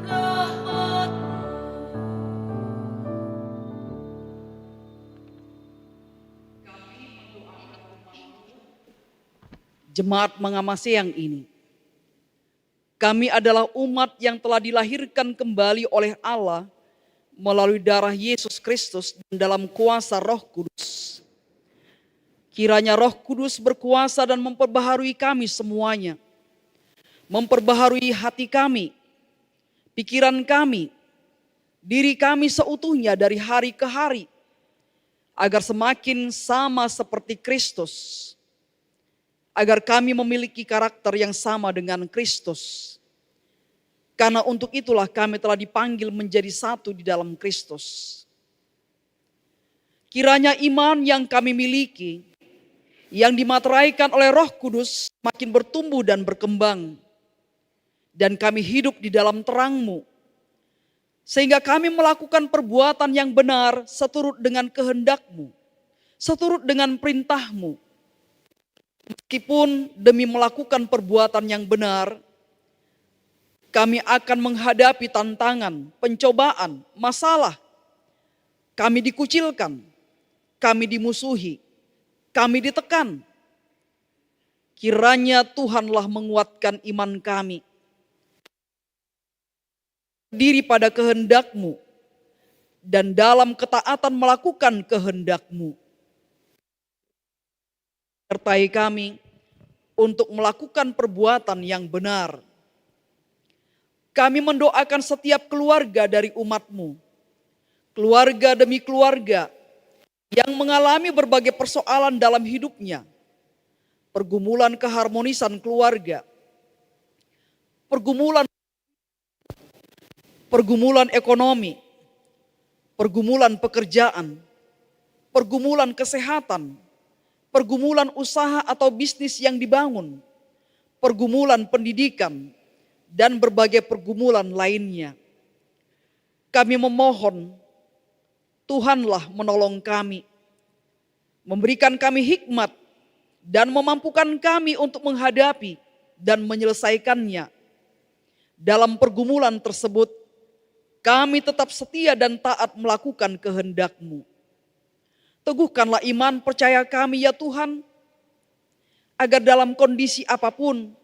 rahmat-Mu. Jemaat mengamasi yang ini. Kami adalah umat yang telah dilahirkan kembali oleh Allah melalui darah Yesus Kristus dan dalam kuasa Roh Kudus. Kiranya Roh Kudus berkuasa dan memperbaharui kami semuanya. Memperbaharui hati kami, pikiran kami, diri kami seutuhnya dari hari ke hari, agar semakin sama seperti Kristus. Agar kami memiliki karakter yang sama dengan Kristus. Karena untuk itulah kami telah dipanggil menjadi satu di dalam Kristus. Kiranya iman yang kami miliki, yang dimateraikan oleh Roh Kudus, makin bertumbuh dan berkembang. Dan kami hidup di dalam terang-Mu. Sehingga kami melakukan perbuatan yang benar seturut dengan kehendak-Mu. Seturut dengan perintah-Mu. Meskipun demi melakukan perbuatan yang benar, kami akan menghadapi tantangan, pencobaan, masalah. Kami dikucilkan, kami dimusuhi, kami ditekan. Kiranya Tuhanlah menguatkan iman kami. Diri pada kehendak-Mu dan dalam ketaatan melakukan kehendak-Mu. Sertai kami untuk melakukan perbuatan yang benar. Kami mendoakan setiap keluarga dari umat-Mu, keluarga demi keluarga yang mengalami berbagai persoalan dalam hidupnya, pergumulan keharmonisan keluarga, pergumulan ekonomi, pergumulan pekerjaan, pergumulan kesehatan, pergumulan usaha atau bisnis yang dibangun, pergumulan pendidikan, dan berbagai pergumulan lainnya. Kami memohon, Tuhanlah menolong kami, memberikan kami hikmat, dan memampukan kami untuk menghadapi dan menyelesaikannya. Dalam pergumulan tersebut, kami tetap setia dan taat melakukan kehendak-Mu. Teguhkanlah iman percaya kami ya Tuhan, agar dalam kondisi apapun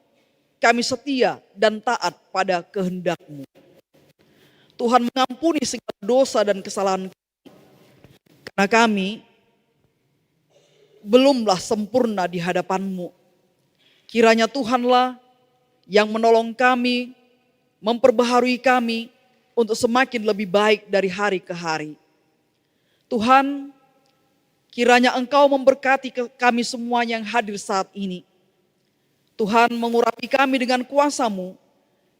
kami setia dan taat pada kehendak-Mu. Tuhan mengampuni segala dosa dan kesalahan kami, karena kami belumlah sempurna di hadapan-Mu. Kiranya Tuhanlah yang menolong kami, memperbaharui kami untuk semakin lebih baik dari hari ke hari. Tuhan, kiranya Engkau memberkati kami semua yang hadir saat ini. Tuhan, mengurapi kami dengan kuasa-Mu,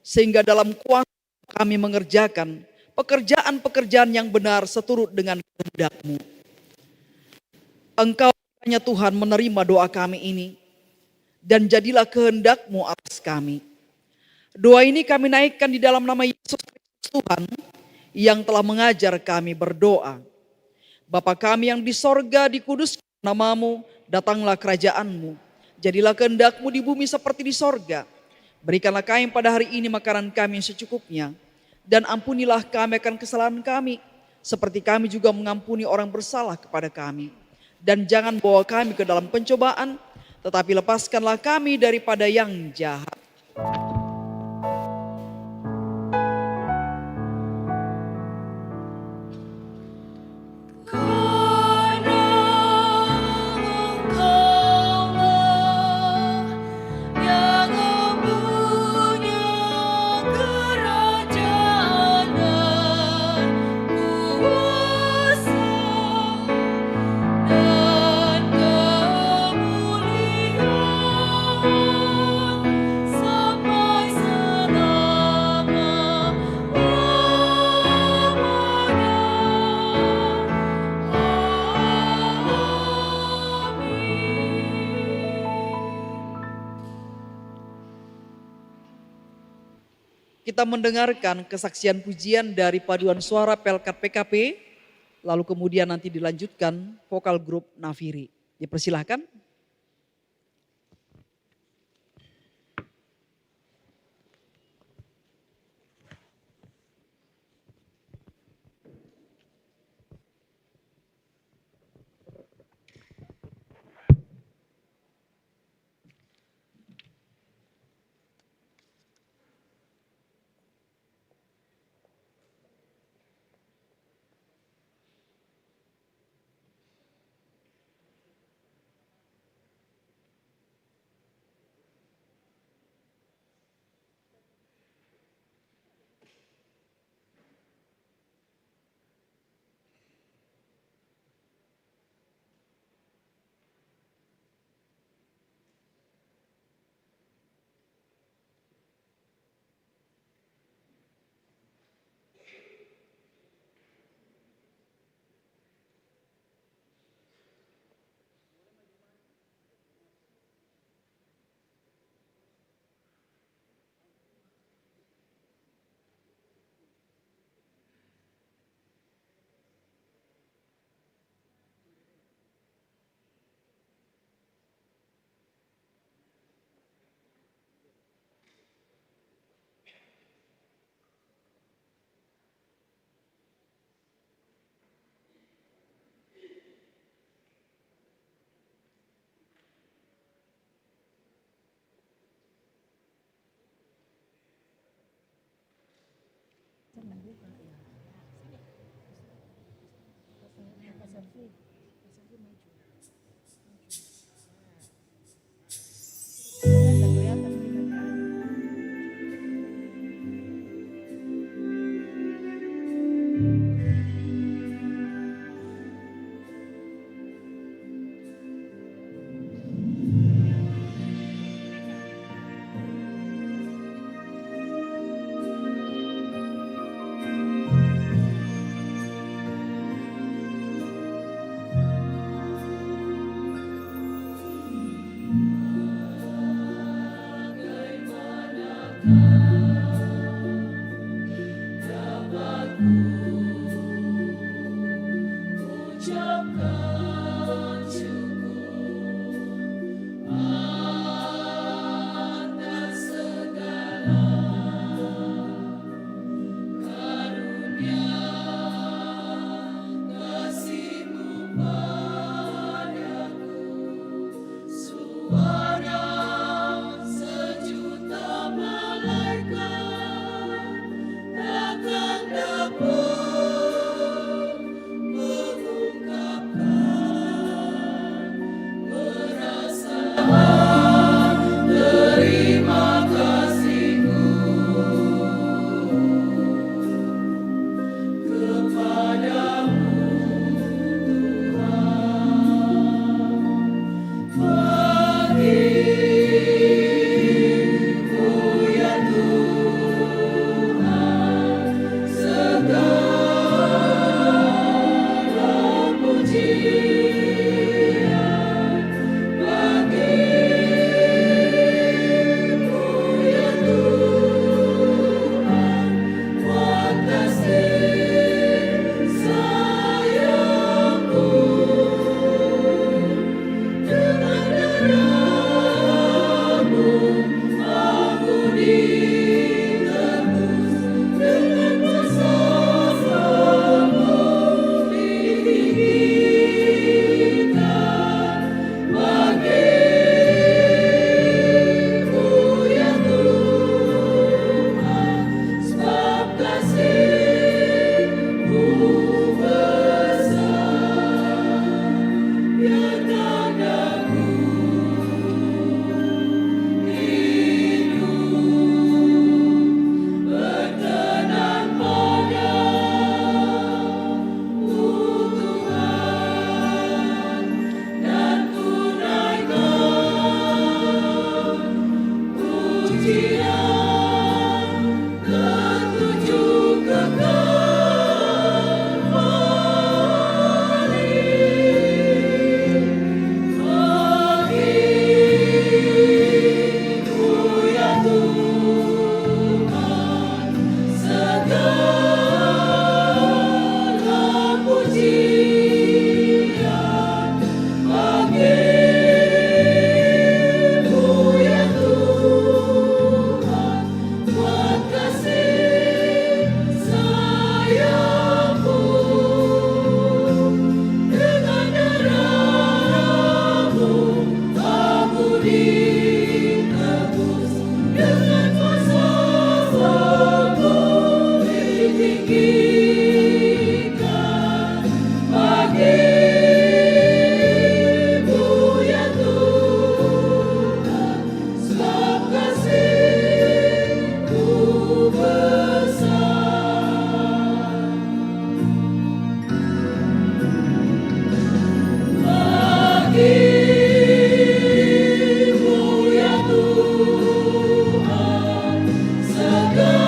sehingga dalam kuasa kami mengerjakan pekerjaan-pekerjaan yang benar seturut dengan kehendak-Mu. Engkau hanya Tuhan menerima doa kami ini, dan jadilah kehendak-Mu atas kami. Doa ini kami naikkan di dalam nama Yesus Kristus Tuhan, yang telah mengajar kami berdoa. Bapa kami yang di sorga, dikuduskan nama-Mu, datanglah kerajaan-Mu. Jadilah kehendak-Mu di bumi seperti di sorga. Berikanlah kami pada hari ini makanan kami yang secukupnya. Dan ampunilah kami akan kesalahan kami, seperti kami juga mengampuni orang bersalah kepada kami. Dan jangan bawa kami ke dalam pencobaan, tetapi lepaskanlah kami daripada yang jahat. Karena Engkaulah yang mempunyai kerajaan dan kuasa dan kemuliaan sampai Kita mendengarkan kesaksian pujian dari paduan suara Pelkat PKP, lalu kemudian nanti dilanjutkan vokal grup Nafiri. Dipersilahkan. dapat ku bagikan, bagimu ya Tuhan, sebab kasih-Mu besar. Bagimu ya Tuhan, segala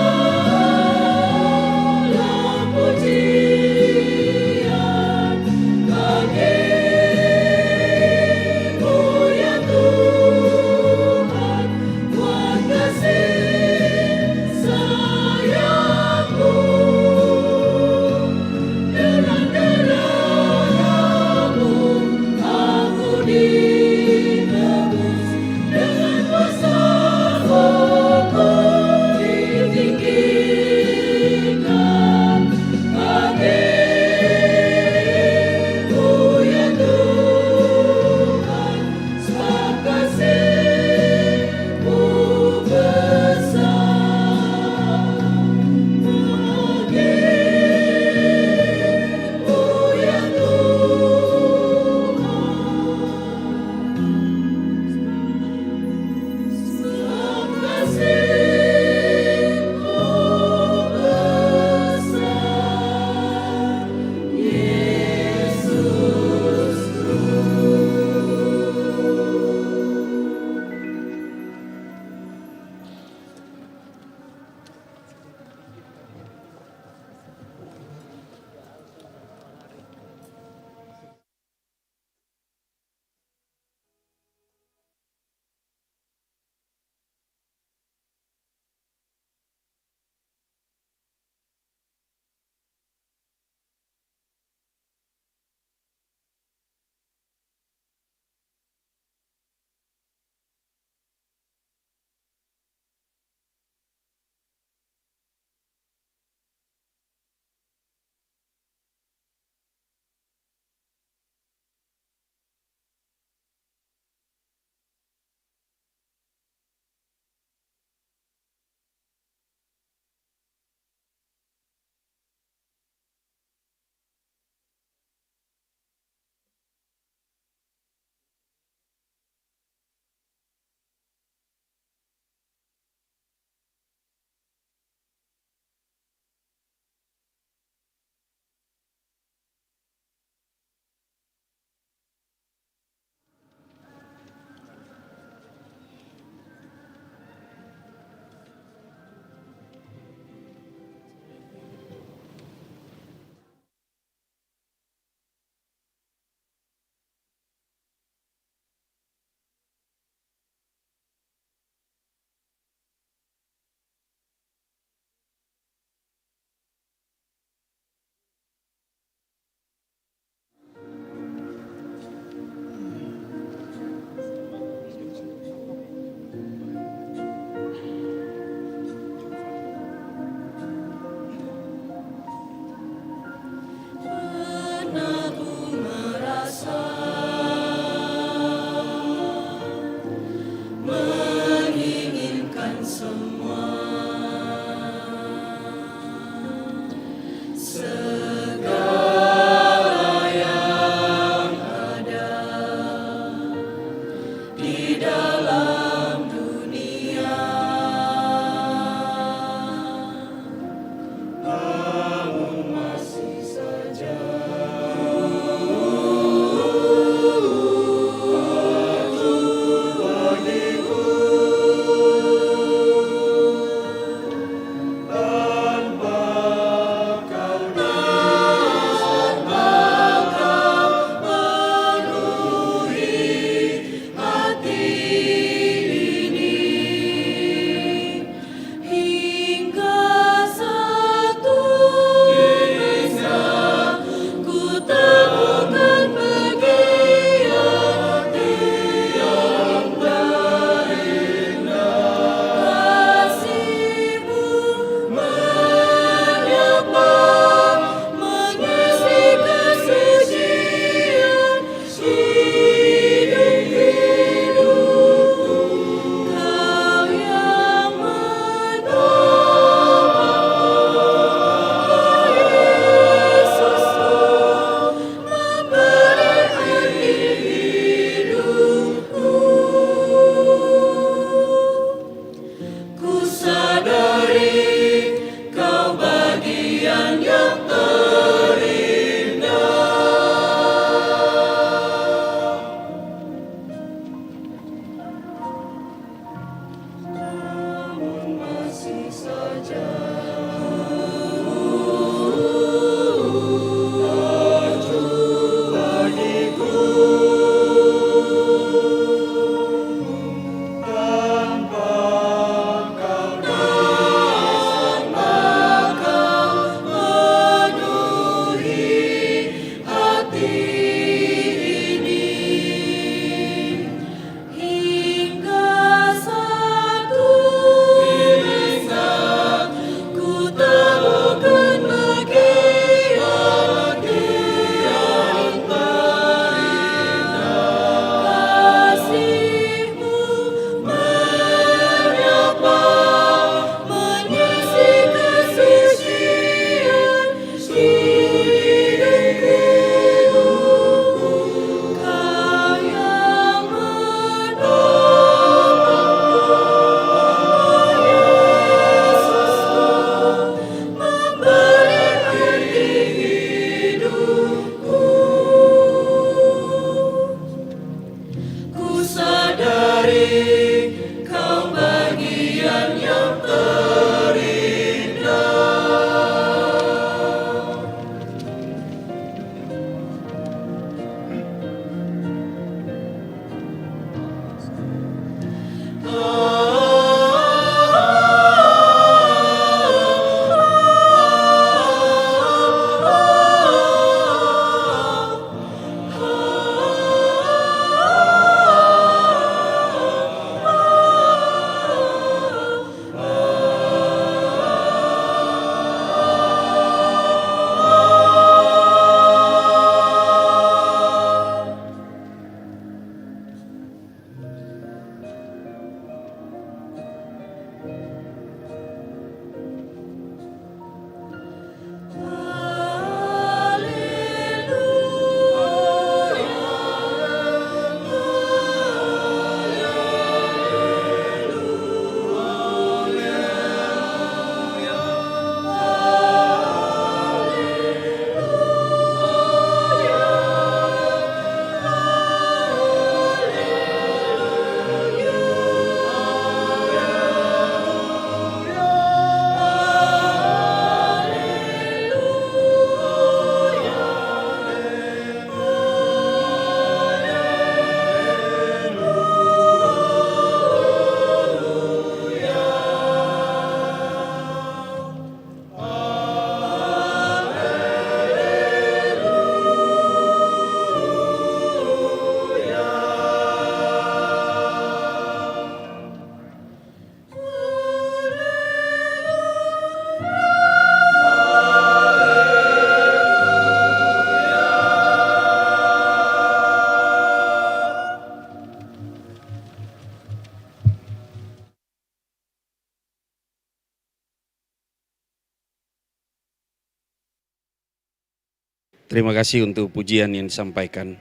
Terima kasih untuk pujian yang disampaikan.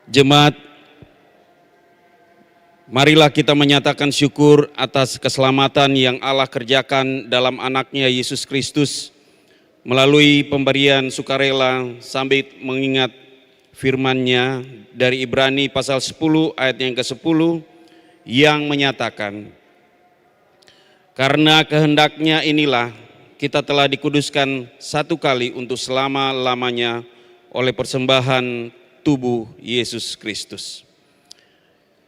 Jemaat, marilah kita menyatakan syukur atas keselamatan yang Allah kerjakan dalam anaknya Yesus Kristus melalui pemberian sukarela sambil mengingat firman-Nya dari Ibrani pasal 10 ayat yang ke-10 yang menyatakan, karena kehendaknya inilah kita telah dikuduskan satu kali untuk selama-lamanya oleh persembahan tubuh Yesus Kristus.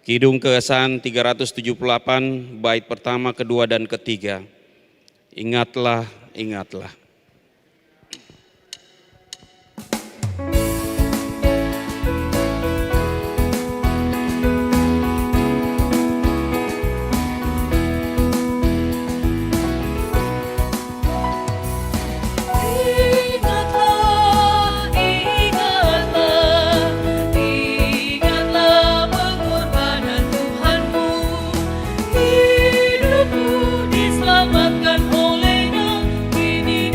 Kidung Keesahan 378 bait pertama, kedua, dan ketiga. Ingatlah, ingatlah. Ingatlah pengorbanan Tuhanmu, hidupmu diselamatkan olehnya, kini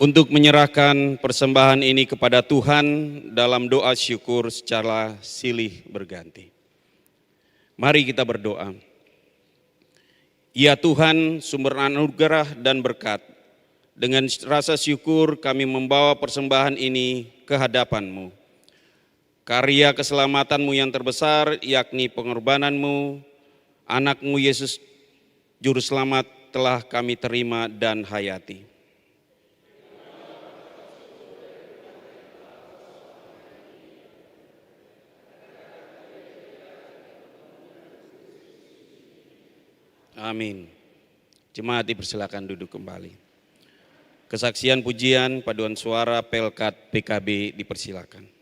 untuk menyerahkan persembahan ini kepada Tuhan dalam doa syukur secara silih berganti. Mari kita berdoa. Ya Tuhan, sumber anugerah dan berkat, dengan rasa syukur kami membawa persembahan ini ke hadapan-Mu. Karya keselamatanmu yang terbesar, yakni pengorbananmu, anakmu Yesus Juru Selamat telah kami terima dan hayati. Amin. Jemaat dipersilakan duduk kembali. Kesaksian pujian paduan suara Pelkat PKB dipersilakan.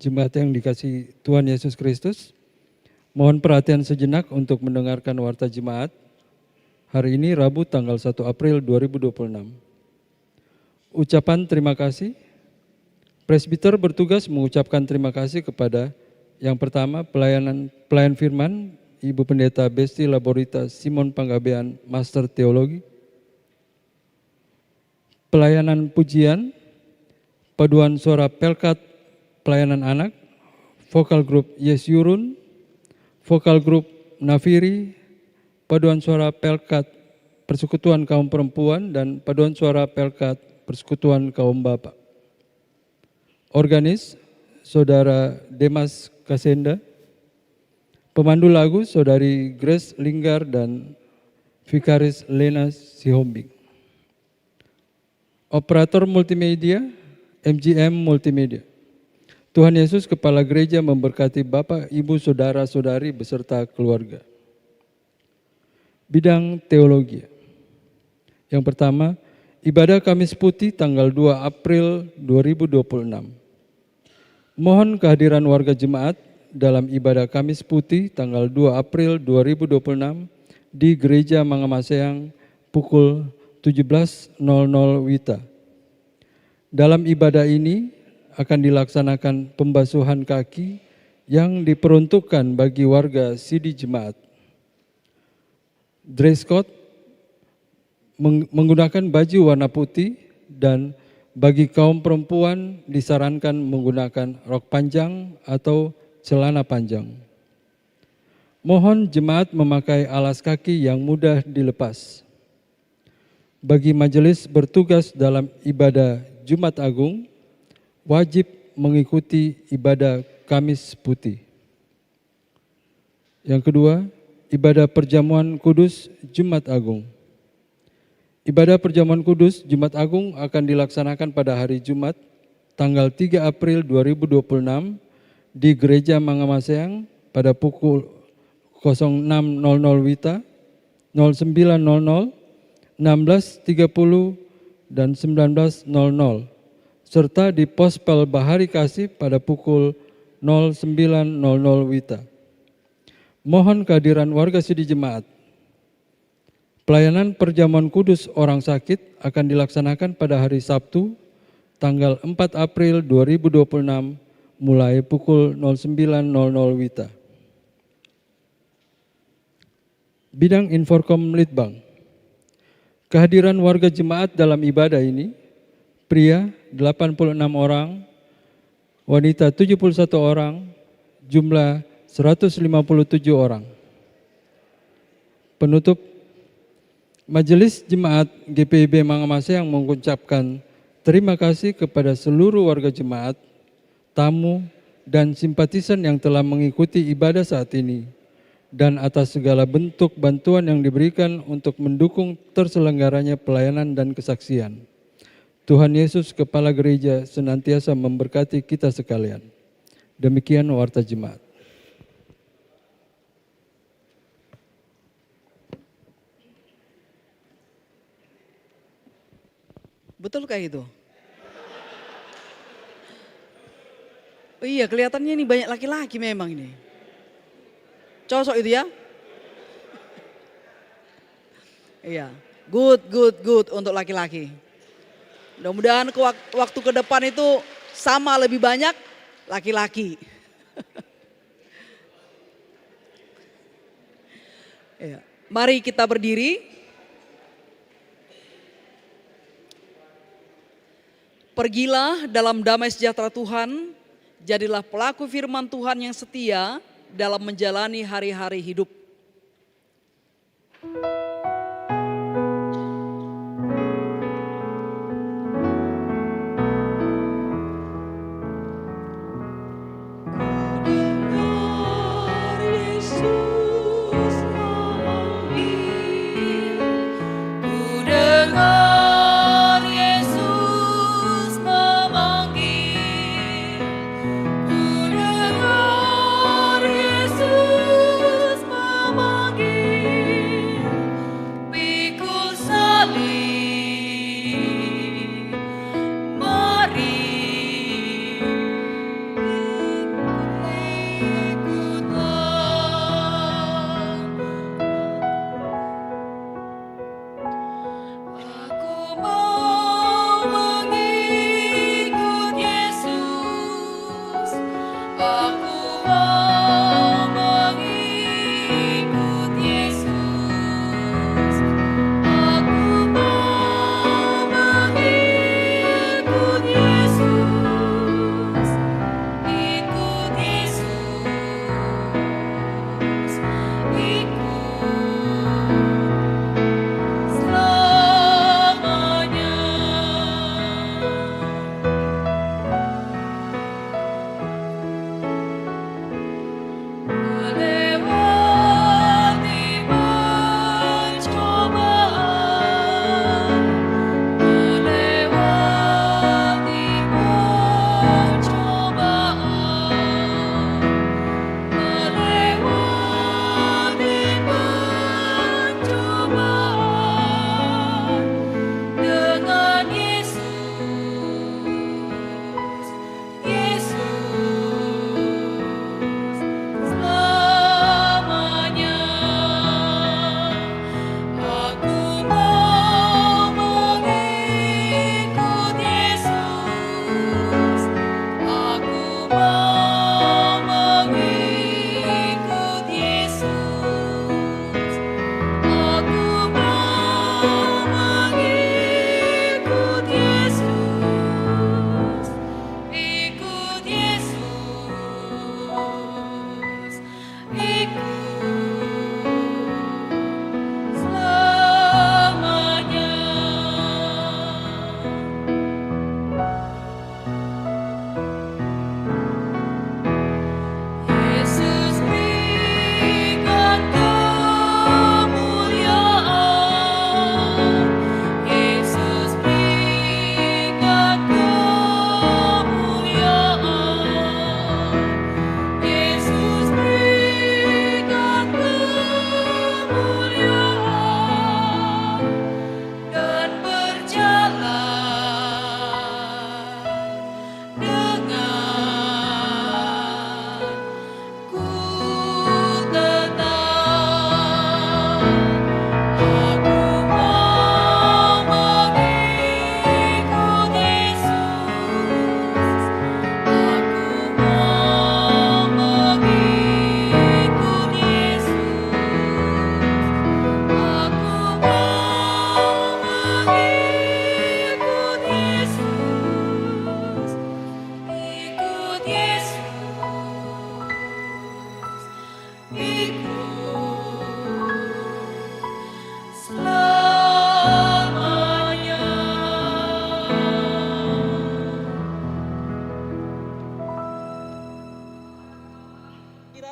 Jemaat yang dikasihi Tuhan Yesus Kristus, mohon perhatian sejenak untuk mendengarkan warta jemaat. Hari ini Rabu tanggal 1 April 2026. Ucapan terima kasih. Presbiter bertugas mengucapkan terima kasih kepada yang pertama pelayan firman Ibu Pendeta Besti Laborita Simon Panggabean, Master Teologi. Pelayanan pujian, paduan suara Pelkat Pelayanan Anak, Vokal Grup Yes Yurun, Vokal Grup Nafiri, paduan suara Pelkat Persekutuan Kaum Perempuan, dan paduan suara Pelkat Persekutuan Kaum Bapak. Organis, Saudara Demas Kasenda. Pemandu lagu, Saudari Grace Linggar dan Vikaris Lena Sihombing. Operator multimedia, MGM Multimedia. Tuhan Yesus Kepala Gereja memberkati Bapak, Ibu, Saudara-saudari beserta keluarga. Bidang teologi. Yang pertama, ibadah Kamis Putih tanggal 2 April 2026. Mohon kehadiran warga jemaat dalam ibadah Kamis Putih tanggal 2 April 2026 di Gereja Mangamaseang pukul 17.00 WITA. Dalam ibadah ini akan dilaksanakan pembasuhan kaki yang diperuntukkan bagi warga sidi jemaat. Dress code menggunakan baju warna putih, dan bagi kaum perempuan disarankan menggunakan rok panjang atau celana panjang. Mohon jemaat memakai alas kaki yang mudah dilepas. Bagi majelis bertugas dalam ibadah Jumat Agung, wajib mengikuti ibadah Kamis Putih. Yang kedua, ibadah perjamuan kudus Jumat Agung. Ibadah perjamuan kudus Jumat Agung akan dilaksanakan pada hari Jumat, tanggal 3 April 2026 di Gereja Mangamaseang pada pukul 06.00 WITA, 09.00, 16.30, dan 19.00. serta di Pospel Bahari Kasih pada pukul 09.00 WITA. Mohon kehadiran warga sidi jemaat. Pelayanan perjamuan kudus orang sakit akan dilaksanakan pada hari Sabtu, tanggal 4 April 2026, mulai pukul 09.00 WITA. Bidang Inforkom Litbang. Kehadiran warga jemaat dalam ibadah ini, pria 86 orang, wanita 71 orang, jumlah 157 orang. Penutup, Majelis Jemaat GPIB Mangamaseang mengucapkan terima kasih kepada seluruh warga jemaat, tamu, dan simpatisan yang telah mengikuti ibadah saat ini, dan atas segala bentuk bantuan yang diberikan untuk mendukung terselenggaranya pelayanan dan kesaksian. Tuhan Yesus Kepala Gereja senantiasa memberkati kita sekalian. Demikian warta jemaat. Betulkah itu? Oh iya, kelihatannya ini banyak laki-laki memang ini. Cocok itu ya? Iya, good untuk laki-laki. Mudah-mudahan waktu ke depan itu sama lebih banyak laki-laki. Ya. Mari kita berdiri. Pergilah dalam damai sejahtera Tuhan, jadilah pelaku firman Tuhan yang setia dalam menjalani hari-hari hidup.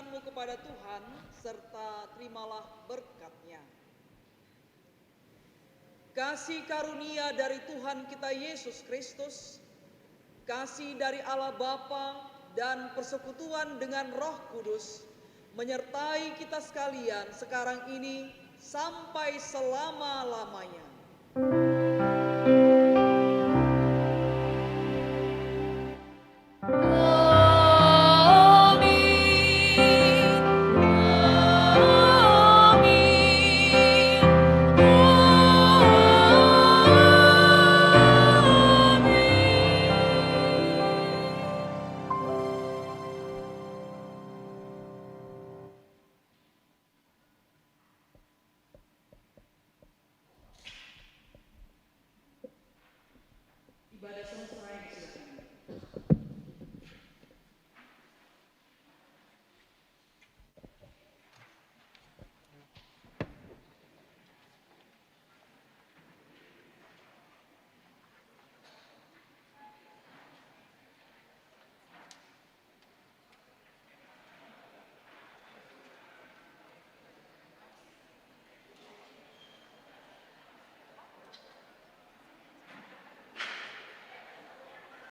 imanmu kepada Tuhan, serta terimalah berkat-Nya. Kasih karunia dari Tuhan kita Yesus Kristus, kasih dari Allah Bapa, dan persekutuan dengan Roh Kudus menyertai kita sekalian sekarang ini sampai selama-lamanya.